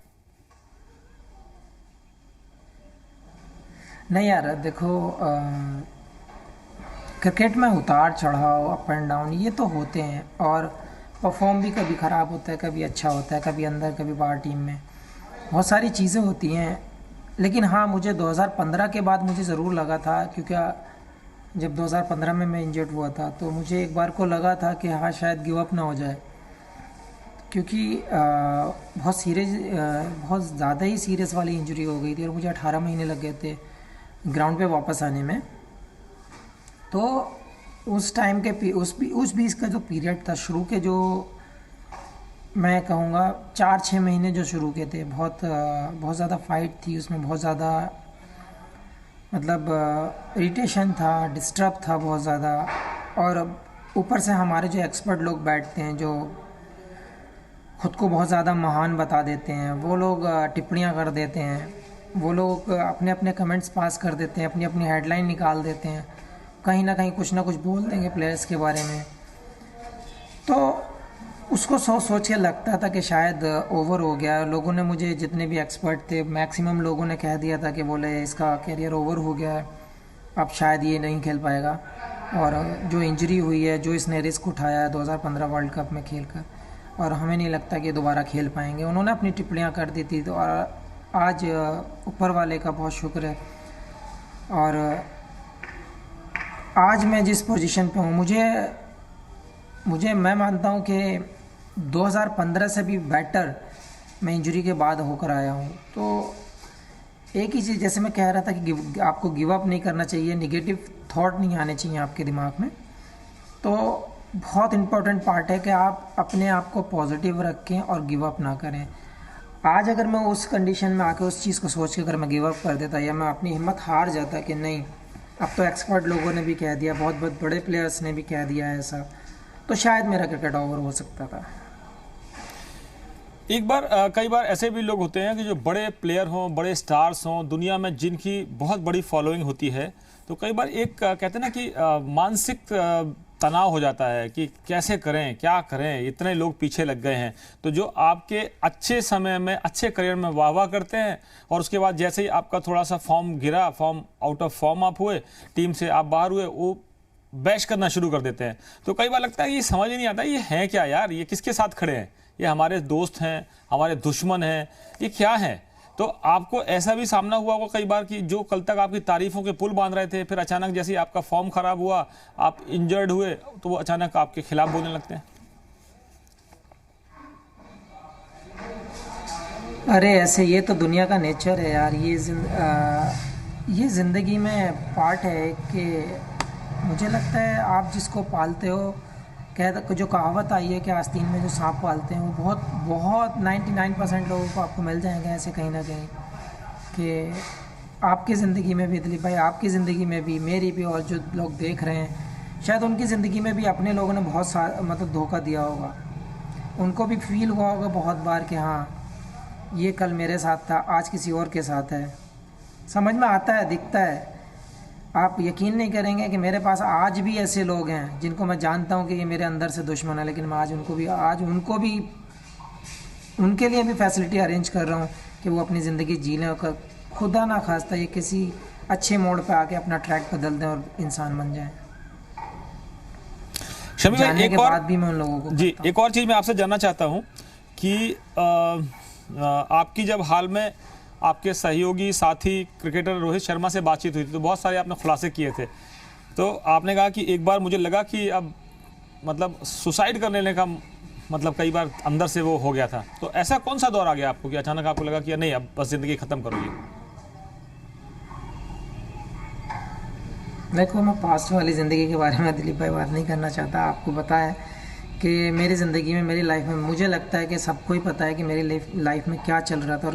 नहीं यार, देखो क्रिकेट में उतार चढ़ाव, अप एंड डाउन ये तो होते हैं, और परफॉर्म भी कभी ख़राब होता है, कभी अच्छा होता है, कभी अंदर कभी बाहर, टीम में बहुत सारी चीज़ें होती हैं। लेकिन हाँ, मुझे 2015 के बाद मुझे ज़रूर लगा था, क्योंकि जब 2015 में मैं इंजर्ड हुआ था तो मुझे एक बार को लगा था कि हाँ शायद गिव अप ना हो जाए, क्योंकि बहुत ज़्यादा ही सीरियस वाली इंजरी हो गई थी और मुझे 18 महीने लग गए थे ग्राउंड पे वापस आने में। तो उस टाइम के उस बीच का जो पीरियड था, शुरू के जो मैं कहूँगा 4-6 महीने जो शुरू के थे, बहुत ज़्यादा फाइट थी उसमें, बहुत ज़्यादा मतलब इरिटेशन था, डिस्टर्ब था बहुत ज़्यादा। और ऊपर से हमारे जो एक्सपर्ट लोग बैठते हैं, जो ख़ुद को बहुत ज़्यादा महान बता देते हैं, वो लोग टिप्पणियाँ कर देते हैं, वो लोग अपने अपने कमेंट्स पास कर देते हैं, अपनी अपनी हेडलाइन निकाल देते हैं, कहीं ना कहीं कुछ ना कुछ बोल देंगे प्लेयर्स के बारे में। तो उसको सोच के लगता था कि शायद ओवर हो गया। लोगों ने मुझे, जितने भी एक्सपर्ट थे, मैक्सिमम लोगों ने कह दिया था कि बोले इसका कैरियर ओवर हो गया है, अब शायद ये नहीं खेल पाएगा। और जो इंजरी हुई है, जो इसने रिस्क उठाया है 2015 वर्ल्ड कप में खेलकर, और हमें नहीं लगता कि दोबारा खेल पाएंगे, उन्होंने अपनी टिप्पणियाँ कर दी थी। तो और आज ऊपर वाले का बहुत शुक्र है और आज मैं जिस पोजीशन पे हूँ, मैं मानता हूँ कि 2015 से भी बेटर मैं इंजरी के बाद होकर आया हूँ। तो एक ही चीज़, जैसे मैं कह रहा था कि आपको गिव अप नहीं करना चाहिए, निगेटिव थॉट नहीं आने चाहिए आपके दिमाग में। तो बहुत इम्पोर्टेंट पार्ट है कि आप अपने आप को पॉजिटिव रखें और गिव अप ना करें। आज अगर मैं उस कंडीशन में आके उस चीज़ को सोच के अगर मैं गिव अप कर देता या मैं अपनी हिम्मत हार जाता कि नहीं, अब तो एक्सपर्ट लोगों ने भी कह दिया, बहुत बहुत बड़े प्लेयर्स ने भी कह दिया है ऐसा, तो शायद मेरा क्रिकेट ओवर हो सकता था। एक बार कई बार ऐसे भी लोग होते हैं कि जो बड़े प्लेयर हों, बड़े स्टार्स हों, दुनिया में जिनकी बहुत बड़ी फॉलोइंग होती है, तो कई बार एक कहते हैं ना कि मानसिक तनाव हो जाता है कि कैसे करें, क्या करें, इतने लोग पीछे लग गए हैं। तो जो आपके अच्छे समय में, अच्छे करियर में वाह वाह करते हैं और उसके बाद जैसे ही आपका थोड़ा सा फॉर्म गिरा, फॉर्म आउट ऑफ फॉर्म आप हुए, टीम से आप बाहर हुए, वो बैश करना शुरू कर देते हैं। तो कई बार लगता है ये समझ ही नहीं आता, ये है क्या यार, ये किसके साथ खड़े हैं, ये हमारे दोस्त हैं, हमारे दुश्मन हैं, ये क्या है। तो आपको ऐसा भी सामना हुआ होगा कई बार कि जो कल तक आपकी तारीफों के पुल बांध रहे थे, फिर अचानक जैसे आपका फॉर्म खराब हुआ, आप इंजर्ड हुए, तो वो अचानक आपके खिलाफ बोलने लगते हैं। अरे ऐसे, ये तो दुनिया का नेचर है यार, ये ज़िंदगी में पार्ट है कि मुझे लगता है आप जिसको पालते हो, जो कहावत आई है कि आस्तीन में जो सांप पालते हैं, वो बहुत 99% लोगों को आपको मिल जाएंगे ऐसे कहीं ना कहीं, कि आपकी ज़िंदगी में भी, दिलीप भाई आपकी ज़िंदगी में भी, मेरी भी, और जो लोग देख रहे हैं शायद उनकी ज़िंदगी में भी अपने लोगों ने बहुत मतलब धोखा दिया होगा। उनको भी फील हुआ होगा बहुत बार कि हाँ ये कल मेरे साथ था, आज किसी और के साथ है। समझ में आता है, दिखता है। आप यकीन नहीं करेंगे कि मेरे पास आज भी ऐसे लोग हैं जिनको मैं जानता हूं कि ये मेरे अंदर से दुश्मन है, लेकिन मैं आज उनके लिए भी फैसिलिटी अरेंज कर रहा हूं कि वो अपनी ज़िंदगी जी लें और खुदा ना खास्ता ये किसी अच्छे मोड़ पे आके अपना ट्रैक बदल दें और इंसान बन जाएं। शमी भाई, एक और बाद भी मैं उन लोगों को जी एक और चीज़ मैं आपसे जानना चाहता हूँ कि आपकी जब हाल में आपके सहयोगी साथी क्रिकेटर रोहित शर्मा से बातचीत हुई थी, तो बहुत सारे आपने खुलासे किए थे। तो आपने कहा कि एक बार मुझे लगा कि अब मतलब सुसाइड कर लेने का मतलब कई बार अंदर से वो हो गया था। तो ऐसा कौन सा दौर आ गया आपको कि अचानक आपको लगा कि नहीं, अब बस ज़िंदगी ख़त्म करोगे? देखो, मैं पास्ट वाली ज़िंदगी के बारे में दिलीप भाई बात नहीं करना चाहता। आपको पता है कि मेरी ज़िंदगी में, मेरी लाइफ में, मुझे लगता है कि सबको ही पता है कि मेरी लाइफ में क्या चल रहा था और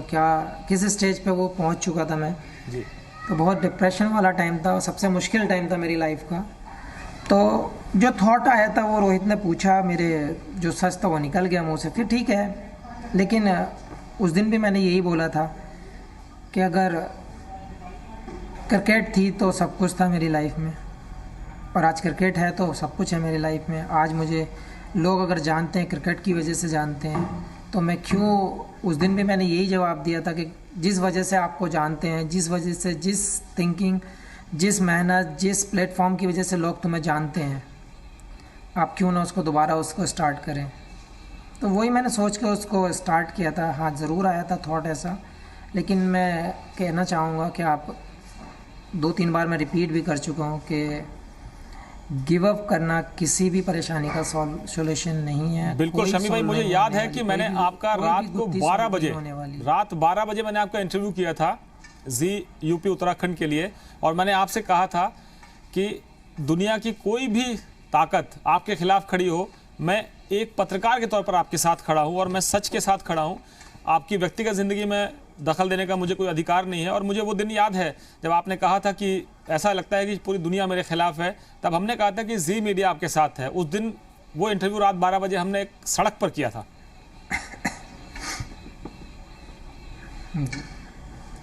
किस स्टेज पे वो पहुंच चुका था मैं जी। तो बहुत डिप्रेशन वाला टाइम था और सबसे मुश्किल टाइम था मेरी लाइफ का। तो जो थॉट आया था वो रोहित ने पूछा, मेरे जो सच था वो निकल गया मुँह से, फिर ठीक है। लेकिन उस दिन भी मैंने यही बोला था कि अगर क्रिकेट थी तो सब कुछ था मेरी लाइफ में, और आज क्रिकेट है तो सब कुछ है मेरी लाइफ में। आज मुझे लोग अगर जानते हैं, क्रिकेट की वजह से जानते हैं, तो मैं क्यों, उस दिन भी मैंने यही जवाब दिया था कि जिस वजह से आपको जानते हैं, जिस वजह से, जिस थिंकिंग, जिस मेहनत, जिस प्लेटफॉर्म की वजह से लोग तुम्हें जानते हैं, आप क्यों ना उसको दोबारा उसको स्टार्ट करें। तो वही मैंने सोच के उसको स्टार्ट किया था। हाँ, ज़रूर आया था थॉट ऐसा, लेकिन मैं कहना चाहूँगा कि आप 2-3 बार मैं रिपीट भी कर चुका हूँ कि गिव अप करना किसी भी परेशानी का सॉल्यूशन नहीं है। बिल्कुल शमी भाई, मुझे याद है कि मैंने आपका रात 12 बजे मैंने आपका इंटरव्यू किया था जी यूपी उत्तराखंड के लिए, और मैंने आपसे कहा था कि दुनिया की कोई भी ताकत आपके खिलाफ खड़ी हो, मैं एक पत्रकार के तौर पर आपके साथ खड़ा हूँ और मैं सच के साथ खड़ा हूँ। आपकी व्यक्तिगत ज़िंदगी में दखल देने का मुझे कोई अधिकार नहीं है। और मुझे वो दिन याद है जब आपने कहा था कि ऐसा लगता है कि पूरी दुनिया मेरे खिलाफ है, तब हमने कहा था कि जी मीडिया आपके साथ है। उस दिन वो इंटरव्यू रात 12 बजे हमने एक सड़क पर किया था।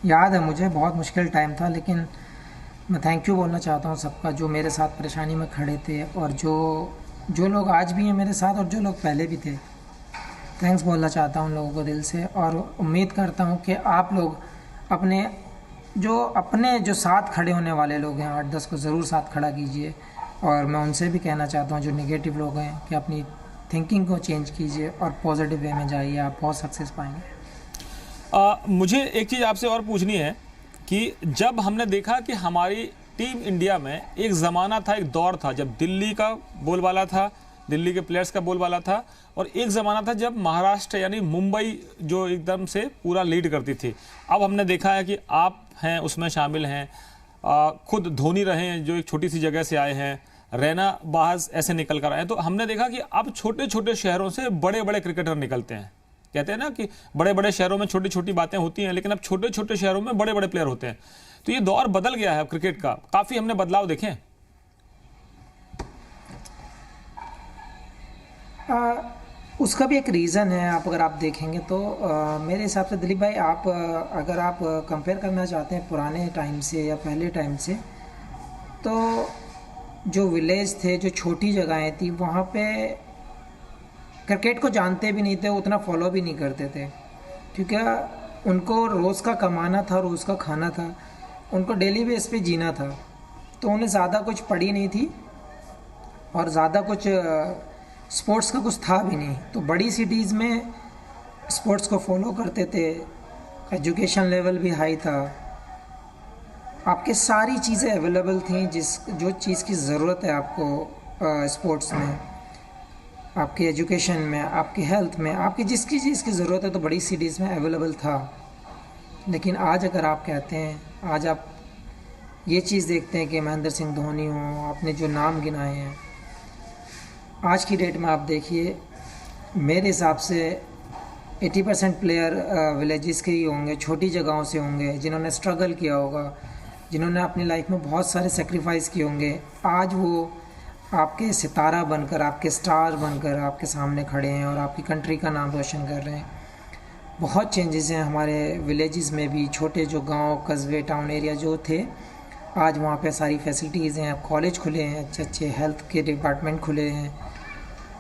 याद है मुझे, बहुत मुश्किल टाइम था, लेकिन मैं थैंक यू बोलना चाहता हूँ सबका जो मेरे साथ परेशानी में खड़े थे, और जो लोग आज भी हैं मेरे साथ और जो लोग पहले भी थे। थैंक्स बोलना चाहता हूँ उन लोगों को दिल से, और उम्मीद करता हूँ कि आप लोग अपने जो साथ खड़े होने वाले लोग हैं 8-10 को ज़रूर साथ खड़ा कीजिए। और मैं उनसे भी कहना चाहता हूँ जो नेगेटिव लोग हैं कि अपनी थिंकिंग को चेंज कीजिए और पॉजिटिव वे में जाइए, आप बहुत सक्सेस पाएंगे। मुझे एक चीज़ आपसे और पूछनी है कि जब हमने देखा कि हमारी टीम इंडिया में एक ज़माना था, एक दौर था जब दिल्ली का बोलबाला था, दिल्ली के प्लेयर्स का बोलबाला था, और एक ज़माना था जब महाराष्ट्र यानी मुंबई जो एकदम से पूरा लीड करती थी। अब हमने देखा है कि आप हैं उसमें शामिल हैं, खुद धोनी रहे हैं जो एक छोटी सी जगह से आए हैं, रैना बाहर ऐसे निकल कर आए हैं। तो हमने देखा कि अब छोटे छोटे शहरों से बड़े बड़े क्रिकेटर निकलते हैं। कहते हैं ना कि बड़े बड़े शहरों में छोटी छोटी बातें होती हैं, लेकिन अब छोटे छोटे शहरों में बड़े बड़े प्लेयर होते हैं। तो ये दौर बदल गया है अब क्रिकेट का, काफ़ी हमने बदलाव देखे हैं। उसका भी एक रीज़न है। आप अगर आप देखेंगे तो मेरे हिसाब से दिलीप भाई, आप अगर आप कंपेयर करना चाहते हैं पुराने टाइम से या पहले टाइम से, तो जो विलेज थे, जो छोटी जगहें थी, वहाँ पे क्रिकेट को जानते भी नहीं थे, उतना फॉलो भी नहीं करते थे, क्योंकि उनको रोज़ का कमाना था, रोज़ का खाना था, उनको डेली बेस पे जीना था। तो उन्हें ज़्यादा कुछ पड़ी नहीं थी और ज़्यादा कुछ स्पोर्ट्स का कुछ था भी नहीं। तो बड़ी सिटीज़ में स्पोर्ट्स को फॉलो करते थे, एजुकेशन लेवल भी हाई था, आपके सारी चीज़ें अवेलेबल थी, जो चीज़ की ज़रूरत है आपको स्पोर्ट्स में, आपके एजुकेशन में, आपकी हेल्थ में, आपकी जिसकी चीज़ की ज़रूरत है तो बड़ी सिटीज़ में अवेलेबल था। लेकिन आज अगर आप कहते हैं, आज आप ये चीज़ देखते हैं कि महेंद्र सिंह धोनी हो, आपने जो नाम गिनाए हैं, आज की डेट में आप देखिए, मेरे हिसाब से 80% प्लेयर विलेजेस के ही होंगे, छोटी जगहों से होंगे, जिन्होंने स्ट्रगल किया होगा, जिन्होंने अपनी लाइफ में बहुत सारे सेक्रीफाइस किए होंगे। आज वो आपके सितारा बनकर, आपके स्टार बनकर आपके सामने खड़े हैं और आपकी कंट्री का नाम रोशन कर रहे हैं। बहुत चेंजेस हैं हमारे विलेजेस में भी। छोटे जो गांव, कस्बे, टाउन एरिया जो थे, आज वहाँ पे सारी फैसिलिटीज़ हैं, कॉलेज खुले हैं, अच्छे अच्छे हेल्थ के डिपार्टमेंट खुले हैं,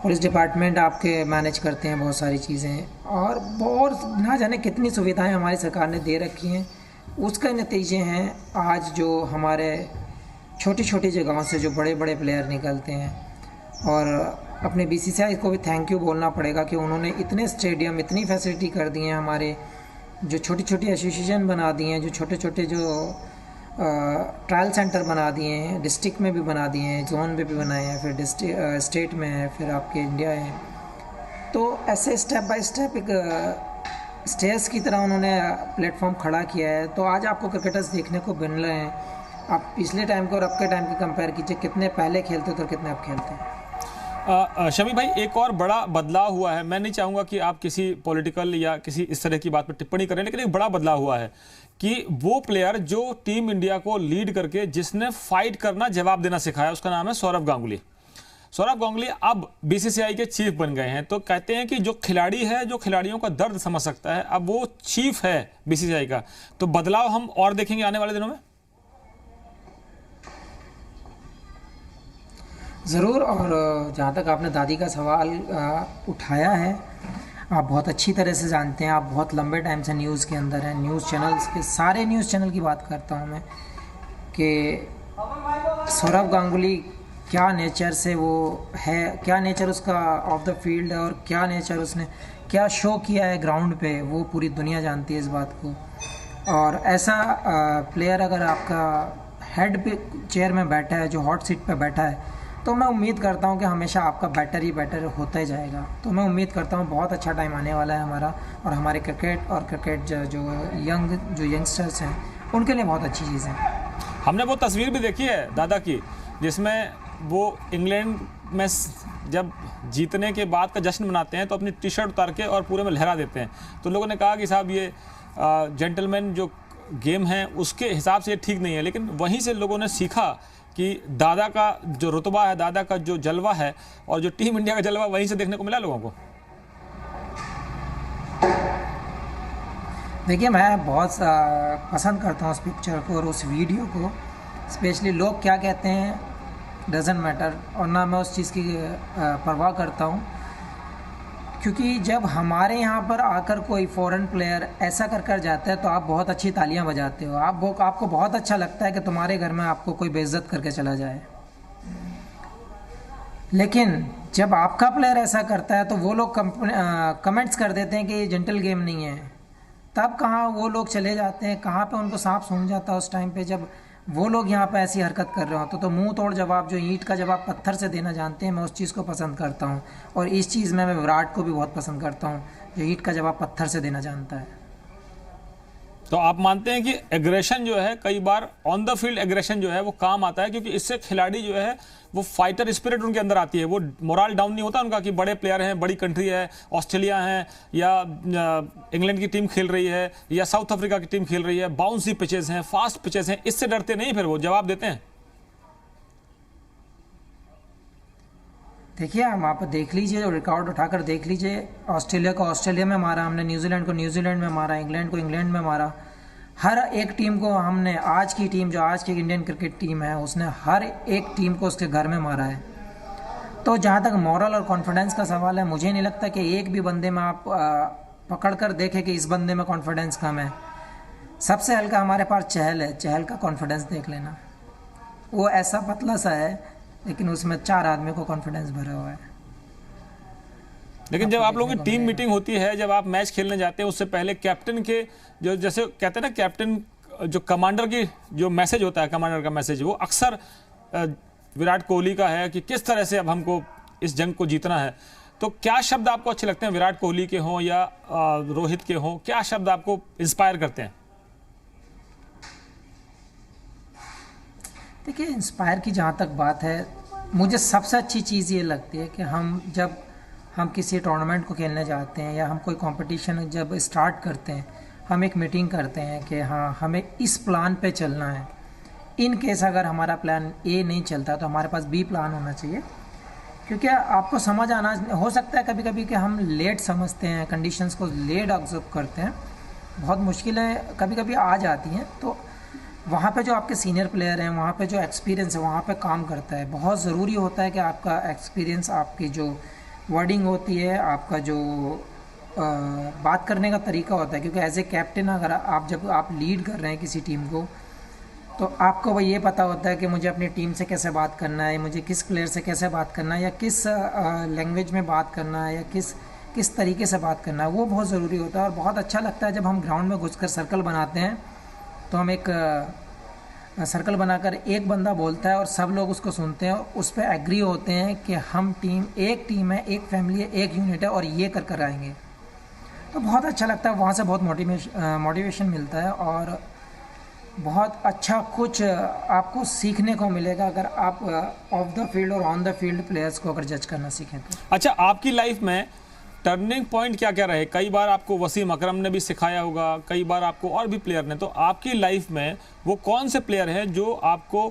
पुलिस डिपार्टमेंट आपके मैनेज करते हैं बहुत सारी चीज़ें, और बहुत ना जाने कितनी सुविधाएं हमारी सरकार ने दे रखी हैं। उसका नतीजे हैं आज जो हमारे छोटी छोटी जगहों से जो बड़े बड़े प्लेयर निकलते हैं। और अपने बीसीसीआई को भी थैंक यू बोलना पड़ेगा कि उन्होंने इतने स्टेडियम, इतनी फैसिलिटी कर दी हैं, हमारे जो छोटी छोटी एसोसिएशन बना दिए हैं, जो छोटे छोटे जो ट्रायल सेंटर बना दिए हैं, डिस्ट्रिक्ट में भी बना दिए हैं, जोन में भी बनाए हैं, फिर स्टेट में है, फिर आपके इंडिया है। तो ऐसे स्टेप बाय स्टेप एक स्टेयर्स की तरह उन्होंने प्लेटफॉर्म खड़ा किया है। तो आज आपको क्रिकेटर्स देखने को मिल रहे हैं। आप पिछले टाइम को और अब के टाइम की कंपेयर कीजिए, कितने पहले खेलते थे और कितने अब खेलते हैं। शमी भाई, एक और बड़ा बदलाव हुआ है। मैं नहीं चाहूँगा कि आप किसी पॉलिटिकल या किसी इस तरह की बात पर टिप्पणी करें, लेकिन एक बड़ा बदलाव हुआ है कि वो प्लेयर जो टीम इंडिया को लीड करके जिसने फाइट करना, जवाब देना सिखाया, उसका नाम है सौरव गांगुली। सौरव गांगुली अब बीसीसीआई के चीफ बन गए हैं। तो कहते हैं कि जो खिलाड़ी है, जो खिलाड़ियों का दर्द समझ सकता है, अब वो चीफ है बीसीसीआई का। तो बदलाव हम और देखेंगे आने वाले दिनों में ज़रूर। और जहाँ तक आपने दादी का सवाल उठाया है, आप बहुत अच्छी तरह से जानते हैं, आप बहुत लंबे टाइम से न्यूज़ के अंदर हैं, न्यूज़ चैनल्स के, सारे न्यूज़ चैनल की बात करता हूँ मैं, कि सौरव गांगुली क्या नेचर से वो है, क्या नेचर उसका ऑफ द फील्ड है, और क्या नेचर उसने क्या शो किया है ग्राउंड पे, वो पूरी दुनिया जानती है इस बात को। और ऐसा प्लेयर अगर आपका हेड पे चेयर में बैठा है, जो हॉट सीट पे बैठा है, तो मैं उम्मीद करता हूं कि हमेशा आपका बेटर ही बेटर होता ही जाएगा। तो मैं उम्मीद करता हूं बहुत अच्छा टाइम आने वाला है हमारा, और हमारे क्रिकेट जो यंगस्टर्स हैं उनके लिए बहुत अच्छी चीज़ है। हमने वो तस्वीर भी देखी है दादा की, जिसमें वो इंग्लैंड में जब जीतने के बाद का जश्न मनाते हैं तो अपनी टी शर्ट उतार के और पूरे में लहरा देते हैं। तो लोगों ने कहा कि साहब ये जेंटलमैन जो गेम है उसके हिसाब से ये ठीक नहीं है। लेकिन वहीं से लोगों ने सीखा कि दादा का जो रुतबा है, दादा का जो जलवा है, और जो टीम इंडिया का जलवा वहीं से देखने को मिला लोगों को। देखिए, मैं बहुत पसंद करता हूँ उस पिक्चर को और उस वीडियो को। स्पेशली लोग क्या कहते हैं डजेंट मैटर, और ना मैं उस चीज़ की परवाह करता हूँ, क्योंकि जब हमारे यहाँ पर आकर कोई फॉरेन प्लेयर ऐसा कर जाता है तो आप बहुत अच्छी तालियां बजाते हो, आपको बहुत अच्छा लगता है कि तुम्हारे घर में आपको कोई बेइज्जत करके चला जाए। लेकिन जब आपका प्लेयर ऐसा करता है तो वो लोग कमेंट्स कर देते हैं कि ये जेंटल गेम नहीं है, तब कहाँ वो लोग चले जाते हैं, कहाँ पे उनको सांप सूंघ जाता है उस टाइम पे, जब वो लोग यहाँ पे ऐसी हरकत कर रहे हो। तो मुंह तोड़ जवाब, जो ईंट का जवाब पत्थर से देना जानते हैं, मैं उस चीज़ को पसंद करता हूँ। और इस चीज़ में मैं विराट को भी बहुत पसंद करता हूँ, जो ईंट का जवाब पत्थर से देना जानता है। तो आप मानते हैं कि एग्रेशन जो है, कई बार ऑन द फील्ड एग्रेशन जो है वो काम आता है, क्योंकि इससे खिलाड़ी जो है वो फाइटर स्पिरिट उनके अंदर आती है, वो मोरल डाउन नहीं होता उनका कि बड़े प्लेयर हैं, बड़ी कंट्री है, ऑस्ट्रेलिया है या इंग्लैंड की टीम खेल रही है या साउथ अफ्रीका की टीम खेल रही है, बाउंसी पिचेस हैं, फास्ट पिचेस हैं, इससे डरते नहीं, फिर वो जवाब देते हैं। देखिए, हम आप देख लीजिए, रिकॉर्ड उठाकर देख लीजिए, ऑस्ट्रेलिया को ऑस्ट्रेलिया में मारा हमने, न्यूजीलैंड को न्यूजीलैंड में मारा, इंग्लैंड को इंग्लैंड में मारा। हर एक टीम को हमने, आज की टीम जो आज की इंडियन क्रिकेट टीम है, उसने हर एक टीम को उसके घर में मारा है। तो जहाँ तक मॉरल और कॉन्फिडेंस का सवाल है, मुझे नहीं लगता कि एक भी बंदे में आप पकड़ कर देखें कि इस बंदे में कॉन्फिडेंस कम है। सबसे हल्का हमारे पास चहल है, चहल का कॉन्फिडेंस देख लेना, वो ऐसा पतला सा है लेकिन उसमें 4 आदमी को कॉन्फिडेंस भरा हुआ है। लेकिन जब आप लोगों की टीम मीटिंग होती है, जब आप मैच खेलने जाते हैं, उससे पहले कैप्टन के जो, जैसे कहते हैं ना, कैप्टन जो कमांडर की जो मैसेज होता है, कमांडर का मैसेज, वो अक्सर विराट कोहली का है कि किस तरह से अब हमको इस जंग को जीतना है। तो क्या शब्द आपको अच्छे लगते हैं, विराट कोहली के हों या रोहित के हों, क्या शब्द आपको इंस्पायर करते हैं? देखिए, इंस्पायर की जहाँ तक बात है, मुझे सबसे अच्छी चीज़ ये लगती है कि जब हम किसी टूर्नामेंट को खेलने जाते हैं या हम कोई कंपटीशन जब स्टार्ट करते हैं, हम एक मीटिंग करते हैं कि हाँ, हमें इस प्लान पे चलना है। इन केस अगर हमारा प्लान ए नहीं चलता तो हमारे पास बी प्लान होना चाहिए। क्योंकि आपको समझ आना हो सकता है कभी कभी कि हम लेट समझते हैं, कंडीशंस को लेट ऑब्जर्व करते हैं, बहुत मुश्किलें कभी कभी आ जाती हैं। तो वहाँ पे जो आपके सीनियर प्लेयर हैं, वहाँ पे जो एक्सपीरियंस है, वहाँ पे काम करता है। बहुत ज़रूरी होता है कि आपका एक्सपीरियंस, आपकी जो वर्डिंग होती है, आपका जो बात करने का तरीका होता है, क्योंकि एज ए कैप्टन अगर जब आप लीड कर रहे हैं किसी टीम को, तो आपको ये पता होता है कि मुझे अपनी टीम से कैसे बात करना है, मुझे किस प्लेयर से कैसे बात करना है, या किस लैंग्वेज में बात करना है, या किस तरीके से बात करना है। वो बहुत ज़रूरी होता है। और बहुत अच्छा लगता है जब हम ग्राउंड में घुसकर सर्कल बनाते हैं, तो हम एक सर्कल बनाकर एक बंदा बोलता है और सब लोग उसको सुनते हैं और उस पर एग्री होते हैं कि हम एक टीम है, एक फैमिली है, एक यूनिट है और ये कर आएंगे। तो बहुत अच्छा लगता है, वहाँ से बहुत मोटिवेशन मिलता है और बहुत अच्छा कुछ आपको सीखने को मिलेगा अगर आप ऑफ द फील्ड और ऑन द फील्ड प्लेयर्स को अगर जज करना सीखें तो। अच्छा, आपकी लाइफ में टर्निंग पॉइंट क्या क्या रहे? कई बार आपको वसीम अकरम ने भी सिखाया होगा, कई बार आपको और भी प्लेयर ने। तो आपकी लाइफ में वो कौन से प्लेयर हैं जो आपको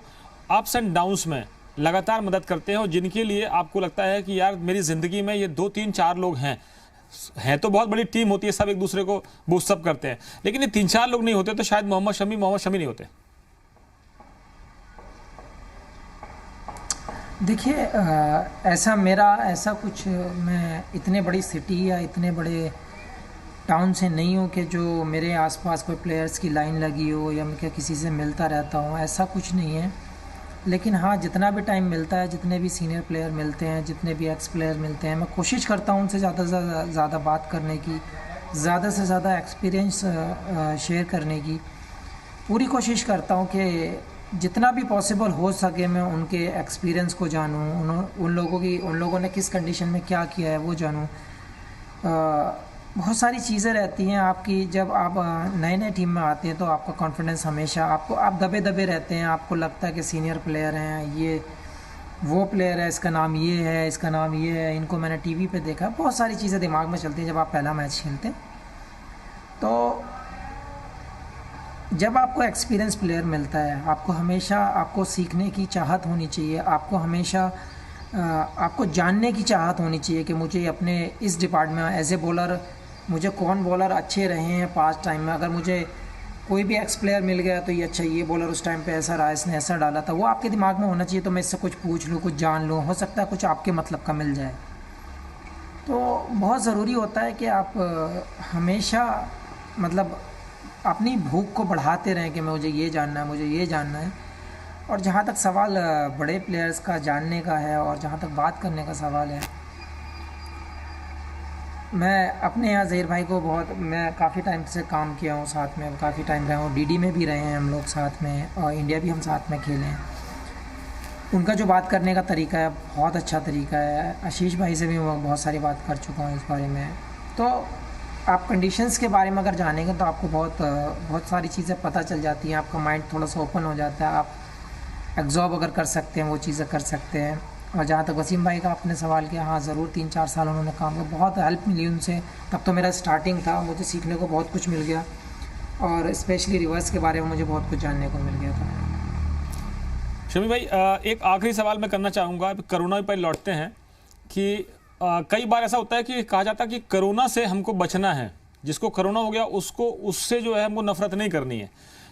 अप्स एंड डाउन्स में लगातार मदद करते हैं और जिनके लिए आपको लगता है कि यार मेरी ज़िंदगी में ये 2 3 4 लोग हैं तो बहुत बड़ी टीम होती है, सब एक दूसरे को बूस्ट अप करते हैं, लेकिन ये 3-4 लोग नहीं होते तो शायद मोहम्मद शमी नहीं होते। देखिए, ऐसा कुछ, मैं इतने बड़ी सिटी या इतने बड़े टाउन से नहीं हूँ कि जो मेरे आसपास कोई प्लेयर्स की लाइन लगी हो या मैं किसी से मिलता रहता हूँ, ऐसा कुछ नहीं है। लेकिन हाँ, जितना भी टाइम मिलता है, जितने भी सीनियर प्लेयर मिलते हैं, जितने भी एक्स प्लेयर मिलते हैं, मैं कोशिश करता हूँ उनसे ज़्यादा से ज़्यादा बात करने की, ज़्यादा से ज़्यादा एक्सपीरियंस शेयर करने की पूरी कोशिश करता हूँ कि जितना भी पॉसिबल हो सके मैं उनके एक्सपीरियंस को जानूँ, उन लोगों ने किस कंडीशन में क्या किया है वो जानूँ। बहुत सारी चीज़ें रहती हैं आपकी, जब आप नए टीम में आते हैं तो आपका कॉन्फिडेंस हमेशा आप दबे रहते हैं, आपको लगता है कि सीनियर प्लेयर हैं, ये वो प्लेयर है, इसका नाम ये है, इसका नाम ये है, इनको मैंने टीवी पे देखा। बहुत सारी चीज़ें दिमाग में चलती हैं जब आप पहला मैच खेलते हैं। तो जब आपको एक्सपीरियंस प्लेयर मिलता है, आपको हमेशा आपको सीखने की चाहत होनी चाहिए, आपको हमेशा आपको जानने की चाहत होनी चाहिए कि मुझे अपने इस डिपार्टमेंट एज ए बॉलर मुझे कौन बॉलर अच्छे रहे हैं पास्ट टाइम में। अगर मुझे कोई भी एक्स प्लेयर मिल गया तो ये अच्छा, ये बॉलर उस टाइम पे ऐसा रहा, इसने ऐसा डाला था, वो आपके दिमाग में होना चाहिए। तो मैं इससे कुछ पूछ लूँ, कुछ जान लूँ, हो सकता है कुछ आपके मतलब का मिल जाए। तो बहुत ज़रूरी होता है कि आप हमेशा मतलब अपनी भूख को बढ़ाते रहें कि मुझे ये जानना है, मुझे ये जानना है। और जहाँ तक सवाल बड़े प्लेयर्स का जानने का है और जहाँ तक बात करने का सवाल है, मैं अपने यहाँ ज़हीर भाई को मैं काफ़ी टाइम से काम किया हूँ साथ में, काफ़ी टाइम रहा हूँ, डीडी में भी रहे हैं हम लोग साथ में, और इंडिया भी हम साथ में खेले हैं। उनका जो बात करने का तरीका है बहुत अच्छा तरीका है। आशीष भाई से भी मैं बहुत सारी बात कर चुका हूँ इस बारे में। तो आप कंडीशंस के बारे में अगर जानेंगे तो आपको बहुत सारी चीज़ें पता चल जाती हैं, आपका माइंड थोड़ा सा ओपन हो जाता है, आप एग्जॉर्ब अगर कर सकते हैं वो चीज़ें कर सकते हैं। और जहाँ तक वसीम भाई का आपने सवाल किया, हाँ ज़रूर 3-4 साल उन्होंने काम किया, बहुत हेल्प मिली उनसे। तब तो मेरा स्टार्टिंग था, मुझे सीखने को बहुत कुछ मिल गया, और स्पेशली रिवर्स के बारे में मुझे बहुत कुछ जानने को मिल गया था। शमी भाई, एक आखिरी सवाल मैं करना चाहूँगा, कोरोना पर लौटते हैं कि कई बार ऐसा होता है कि कहा जाता है कि कोरोना से हमको बचना है, जिसको कोरोना हो गया उससे जो है हमको नफरत नहीं करनी है।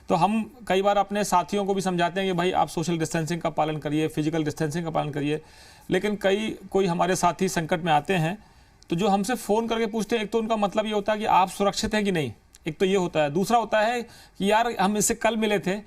तो हम कई बार अपने साथियों को भी समझाते हैं कि भाई आप सोशल डिस्टेंसिंग का पालन करिए, फिजिकल डिस्टेंसिंग का पालन करिए, लेकिन कोई हमारे साथी संकट में आते हैं तो जो हमसे फ़ोन करके पूछते हैं, एक तो उनका मतलब ये होता है कि आप सुरक्षित हैं कि नहीं, एक तो ये होता है। दूसरा होता है कि यार हम इससे कल मिले थे,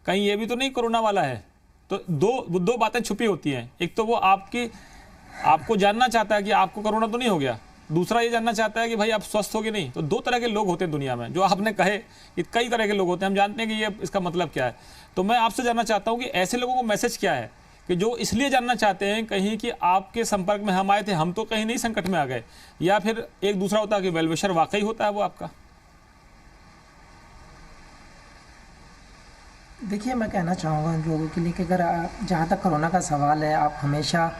कहीं ये भी तो नहीं कोरोना वाला है। तो दो बातें छुपी होती हैं, एक तो वो आपको जानना चाहता है कि आपको कोरोना तो नहीं हो गया, दूसरा ये जानना चाहता है कि भाई आप स्वस्थ हो कि नहीं। तो 2 तरह के लोग होते हैं दुनिया में, जो आपने कहे कि कई तरह के लोग होते हैं, हम जानते हैं कि ये इसका मतलब क्या है। तो मैं आपसे जानना चाहता हूँ कि ऐसे लोगों को मैसेज क्या है कि जो इसलिए जानना चाहते हैं कहीं कि आपके संपर्क में हम आए थे, हम तो कहीं नहीं संकट में आ गए, या फिर एक दूसरा होता है कि वेल विशर वाकई होता है वो आपका? देखिए, मैं कहना चाहूँगा इन लोगों के लिए कि अगर जहाँ तक कोरोना का सवाल है, आप हमेशा,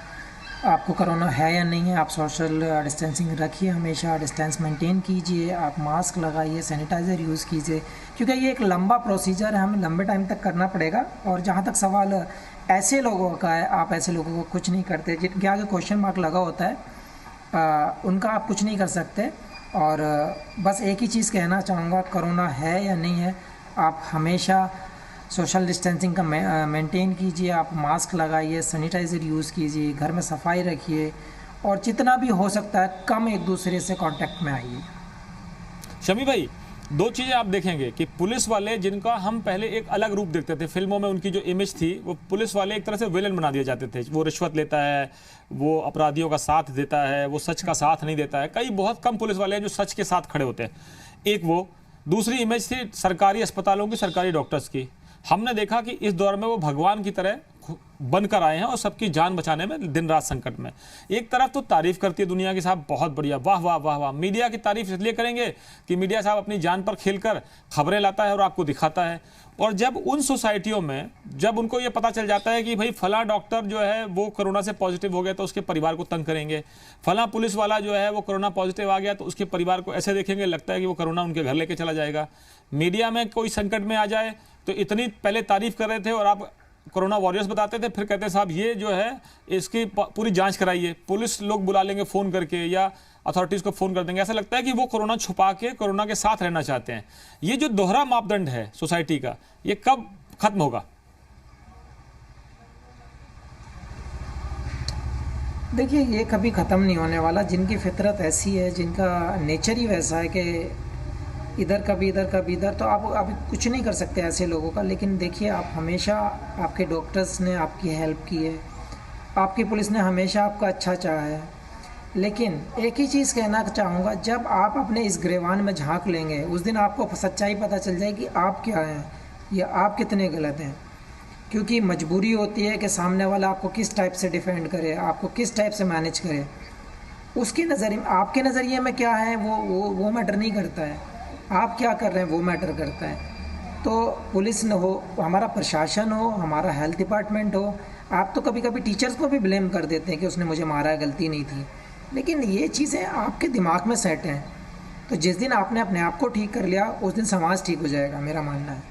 आपको कोरोना है या नहीं है, आप सोशल डिस्टेंसिंग रखिए, हमेशा डिस्टेंस मेंटेन कीजिए, आप मास्क लगाइए, सैनिटाइज़र यूज़ कीजिए, क्योंकि ये एक लंबा प्रोसीजर है, हमें लंबे टाइम तक करना पड़ेगा। और जहाँ तक सवाल ऐसे लोगों का है, आप ऐसे लोगों को कुछ नहीं करते, जिनके आगे क्वेश्चन मार्क लगा होता है, उनका आप कुछ नहीं कर सकते। और बस एक ही चीज़ कहना चाहूँगा, कोरोना है या नहीं है, आप हमेशा सोशल डिस्टेंसिंग का मेंटेन कीजिए, आप मास्क लगाइए, सैनिटाइज़र यूज़ कीजिए, घर में सफाई रखिए, और जितना भी हो सकता है कम एक दूसरे से कांटेक्ट में आइए। शमी भाई, 2 चीज़ें आप देखेंगे कि पुलिस वाले, जिनका हम पहले एक अलग रूप देखते थे, फिल्मों में उनकी जो इमेज थी, वो पुलिस वाले एक तरह से विलेन बना दिए जाते थे। वो रिश्वत लेता है, वो अपराधियों का साथ देता है, वो सच का साथ नहीं देता है। बहुत कम पुलिस वाले हैं जो सच के साथ खड़े होते हैं, एक वो। दूसरी इमेज थी सरकारी अस्पतालों की, सरकारी डॉक्टर्स की। हमने देखा कि इस दौर में वो भगवान की तरह बनकर आए हैं और सबकी जान बचाने में दिन रात संकट में। एक तरफ तो तारीफ करती है दुनिया की, साहब बहुत बढ़िया, वाह वाह वाह वाह। मीडिया की तारीफ इसलिए करेंगे कि मीडिया साहब अपनी जान पर खेलकर खबरें लाता है और आपको दिखाता है। और जब उन सोसाइटियों में जब उनको ये पता चल जाता है कि भाई फला डॉक्टर जो है वो कोरोना से पॉजिटिव हो गया तो उसके परिवार को तंग करेंगे, फला पुलिस वाला जो है वो कोरोना पॉजिटिव आ गया तो उसके परिवार को ऐसे देखेंगे, लगता है कि वो कोरोना उनके घर लेके चला जाएगा। मीडिया में कोई संकट में आ जाए तो इतनी पहले तारीफ कर रहे थे और आप कोरोना वॉरियर्स बताते थे, फिर कहते हैं साहब ये जो है इसकी पूरी जांच कराइए, पुलिस लोग बुला लेंगे फ़ोन करके या अथॉरिटीज़ को फ़ोन कर देंगे। ऐसा लगता है कि वो कोरोना छुपा के कोरोना के साथ रहना चाहते हैं। ये जो दोहरा मापदंड है सोसाइटी का, ये कब खत्म होगा? देखिए, ये कभी ख़त्म नहीं होने वाला। जिनकी फितरत ऐसी है, जिनका नेचर ही वैसा है कि इधर कभी इधर कभी इधर, तो आप कुछ नहीं कर सकते ऐसे लोगों का। लेकिन देखिए, आप हमेशा, आपके डॉक्टर्स ने आपकी हेल्प की है, आपकी पुलिस ने हमेशा आपका अच्छा चाहा है। लेकिन एक ही चीज़ कहना चाहूँगा, जब आप अपने इस गिरेबान में झांक लेंगे, उस दिन आपको सच्चाई पता चल जाएगी आप क्या हैं या आप कितने गलत हैं। क्योंकि मजबूरी होती है कि सामने वाला आपको किस टाइप से डिफेंड करे, आपको किस टाइप से मैनेज करे। उसके नज़रिए में, आपके नज़रिए में क्या है वो मैटर नहीं करता है, आप क्या कर रहे हैं वो मैटर करता है। तो पुलिस न हो, हमारा प्रशासन हो, हमारा हेल्थ डिपार्टमेंट हो, आप तो कभी कभी टीचर्स को भी ब्लेम कर देते हैं कि उसने मुझे मारा, गलती नहीं थी। लेकिन ये चीज़ें आपके दिमाग में सेट हैं, तो जिस दिन आपने अपने आप को ठीक कर लिया उस दिन समाज ठीक हो जाएगा, मेरा मानना है।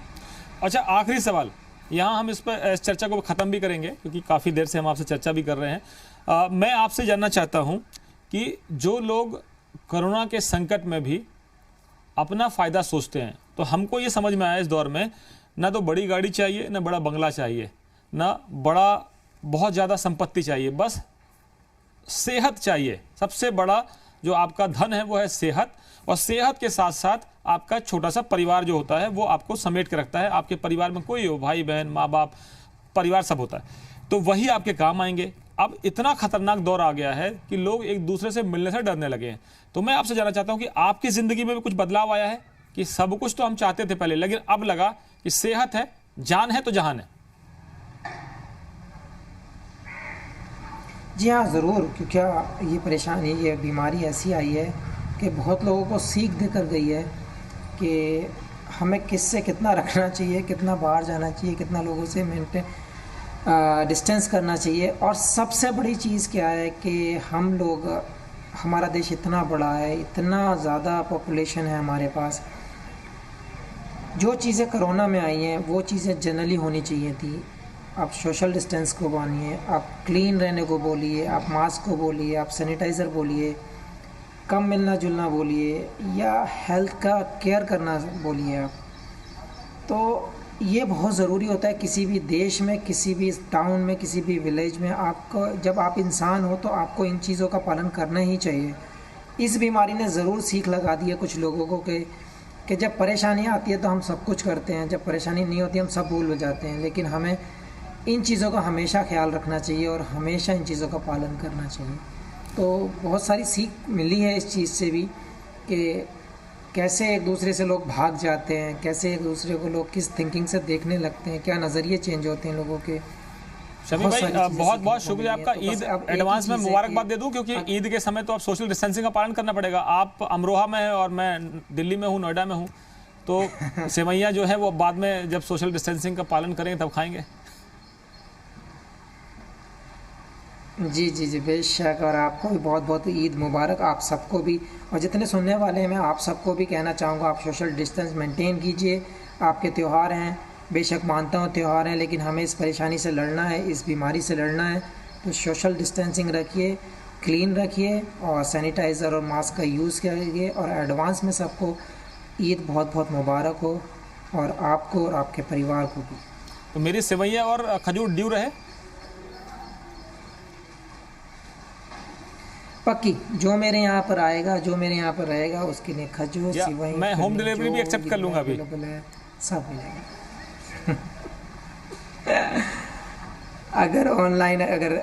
अच्छा, आखिरी सवाल, यहाँ हम इस चर्चा को ख़त्म भी करेंगे क्योंकि काफ़ी देर से हम आपसे चर्चा भी कर रहे हैं। मैं आपसे जानना चाहता हूँ कि जो लोग कोरोना के संकट में भी अपना फ़ायदा सोचते हैं, तो हमको ये समझ में आया इस दौर में, ना तो बड़ी गाड़ी चाहिए, ना बड़ा बंगला चाहिए, ना बड़ा बहुत ज़्यादा संपत्ति चाहिए, बस सेहत चाहिए। सबसे बड़ा जो आपका धन है वो है सेहत, और सेहत के साथ साथ आपका छोटा सा परिवार जो होता है वो आपको समेट के रखता है। आपके परिवार में कोई हो, भाई बहन, माँ बाप, परिवार सब होता है, तो वही आपके काम आएंगे। अब इतना खतरनाक दौर आ गया है कि लोग एक दूसरे से मिलने से डरने लगे हैं। तो मैं आपसे जानना चाहता हूं कि आपकी जिंदगी में भी कुछ बदलाव आया है कि सब कुछ तो हम चाहते थे पहले, लेकिन अब लगा कि सेहत है, जान है तो जहान है। जी हाँ, ज़रूर, क्योंकि ये परेशानी, ये बीमारी ऐसी आई है कि बहुत लोगों को सीख देकर गई है कि हमें किससे कितना रखना चाहिए, कितना बाहर जाना चाहिए, कितना लोगों से मेंटेन डिस्टेंस करना चाहिए। और सबसे बड़ी चीज़ क्या है कि हम लोग, हमारा देश इतना बड़ा है, इतना ज़्यादा पॉपुलेशन है हमारे पास, जो चीज़ें कोरोना में आई हैं वो चीज़ें जनरली होनी चाहिए थी। आप सोशल डिस्टेंस को मानिए, आप क्लीन रहने को बोलिए, आप मास्क को बोलिए, आप सैनिटाइज़र बोलिए, कम मिलना जुलना बोलिए, या हेल्थ का केयर करना बोलिए आप। तो ये बहुत ज़रूरी होता है किसी भी देश में, किसी भी टाउन में, किसी भी विलेज में। आपको, जब आप इंसान हो तो आपको इन चीज़ों का पालन करना ही चाहिए। इस बीमारी ने ज़रूर सीख लगा दी है कुछ लोगों को कि जब परेशानी आती है तो हम सब कुछ करते हैं, जब परेशानी नहीं होती हम सब भूल जाते हैं। लेकिन हमें इन चीज़ों का हमेशा ख्याल रखना चाहिए और हमेशा इन चीज़ों का पालन करना चाहिए। तो बहुत सारी सीख मिली है इस चीज़ से भी कि कैसे एक दूसरे से लोग भाग जाते हैं, कैसे एक दूसरे को लोग किस थिंकिंग से देखने लगते हैं, क्या नज़रिए चेंज होते हैं लोगों के। शमी भाई, बहुत बहुत शुक्रिया आपका। ईद एडवांस में मुबारकबाद दे दूं, क्योंकि ईद के समय तो आप सोशल डिस्टेंसिंग का पालन करना पड़ेगा। आप अमरोहा में हैं और मैं दिल्ली में हूं, नोएडा में हूं, तो सेवैयाँ जो है वो बाद में जब सोशल डिस्टेंसिंग का पालन करेंगे तब खाएंगे। जी जी जी, बेशक। और आपको भी बहुत बहुत ईद मुबारक, आप सबको भी, और जितने सुनने वाले हैं मैं आप सबको भी कहना चाहूँगा, आप सोशल डिस्टेंस मेंटेन कीजिए। आपके त्यौहार हैं, बेशक मानता हूँ त्यौहार हैं, लेकिन हमें इस परेशानी से लड़ना है, इस बीमारी से लड़ना है। तो सोशल डिस्टेंसिंग रखिए, क्लीन रखिए और सैनिटाइज़र और मास्क का यूज़ करिए। और एडवांस में सबको ईद बहुत बहुत मुबारक हो, और आपको और आपके परिवार को भी। तो मेरी सेवैयाँ और खजूर ड्यू रहे पक्की। जो मेरे यहाँ पर आएगा, जो मेरे यहाँ पर रहेगा, उसके लिए खजूर, सेवई, मैं होम डिलीवरी भी एक्सेप्ट कर लूँगा अभी, सब मिलेगा। अगर ऑनलाइन, अगर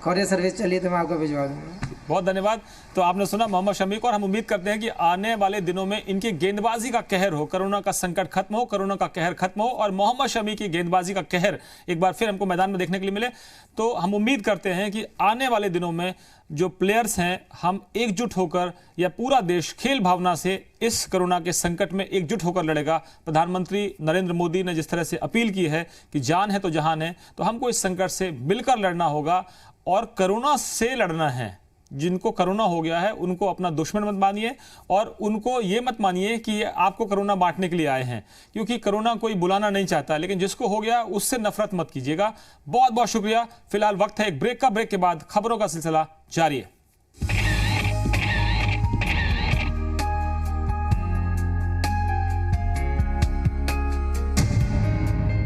कोरियर सर्विस चली तो मैं आपको भिजवा दूँगा। बहुत धन्यवाद। तो आपने सुना मोहम्मद शमी को, और हम उम्मीद करते हैं कि आने वाले दिनों में इनकी गेंदबाजी का कहर हो, कोरोना का संकट खत्म हो, कोरोना का कहर खत्म हो, और मोहम्मद शमी की गेंदबाजी का कहर एक बार फिर हमको मैदान में देखने के लिए मिले। तो हम उम्मीद करते हैं कि आने वाले दिनों में जो प्लेयर्स हैं, हम एकजुट होकर, या पूरा देश खेल भावना से इस कोरोना के संकट में एकजुट होकर लड़ेगा। प्रधानमंत्री नरेंद्र मोदी ने जिस तरह से अपील की है कि जान है तो जहान है, तो हमको इस संकट से मिलकर लड़ना होगा और कोरोना से लड़ना है। जिनको कोरोना हो गया है उनको अपना दुश्मन मत मानिए, और उनको ये मत मानिए कि आपको कोरोना बांटने के लिए आए हैं, क्योंकि कोरोना कोई बुलाना नहीं चाहता। लेकिन जिसको हो गया उससे नफरत मत कीजिएगा। बहुत बहुत शुक्रिया। फिलहाल वक्त है एक ब्रेक का। ब्रेक के बाद खबरों का सिलसिला जारी है।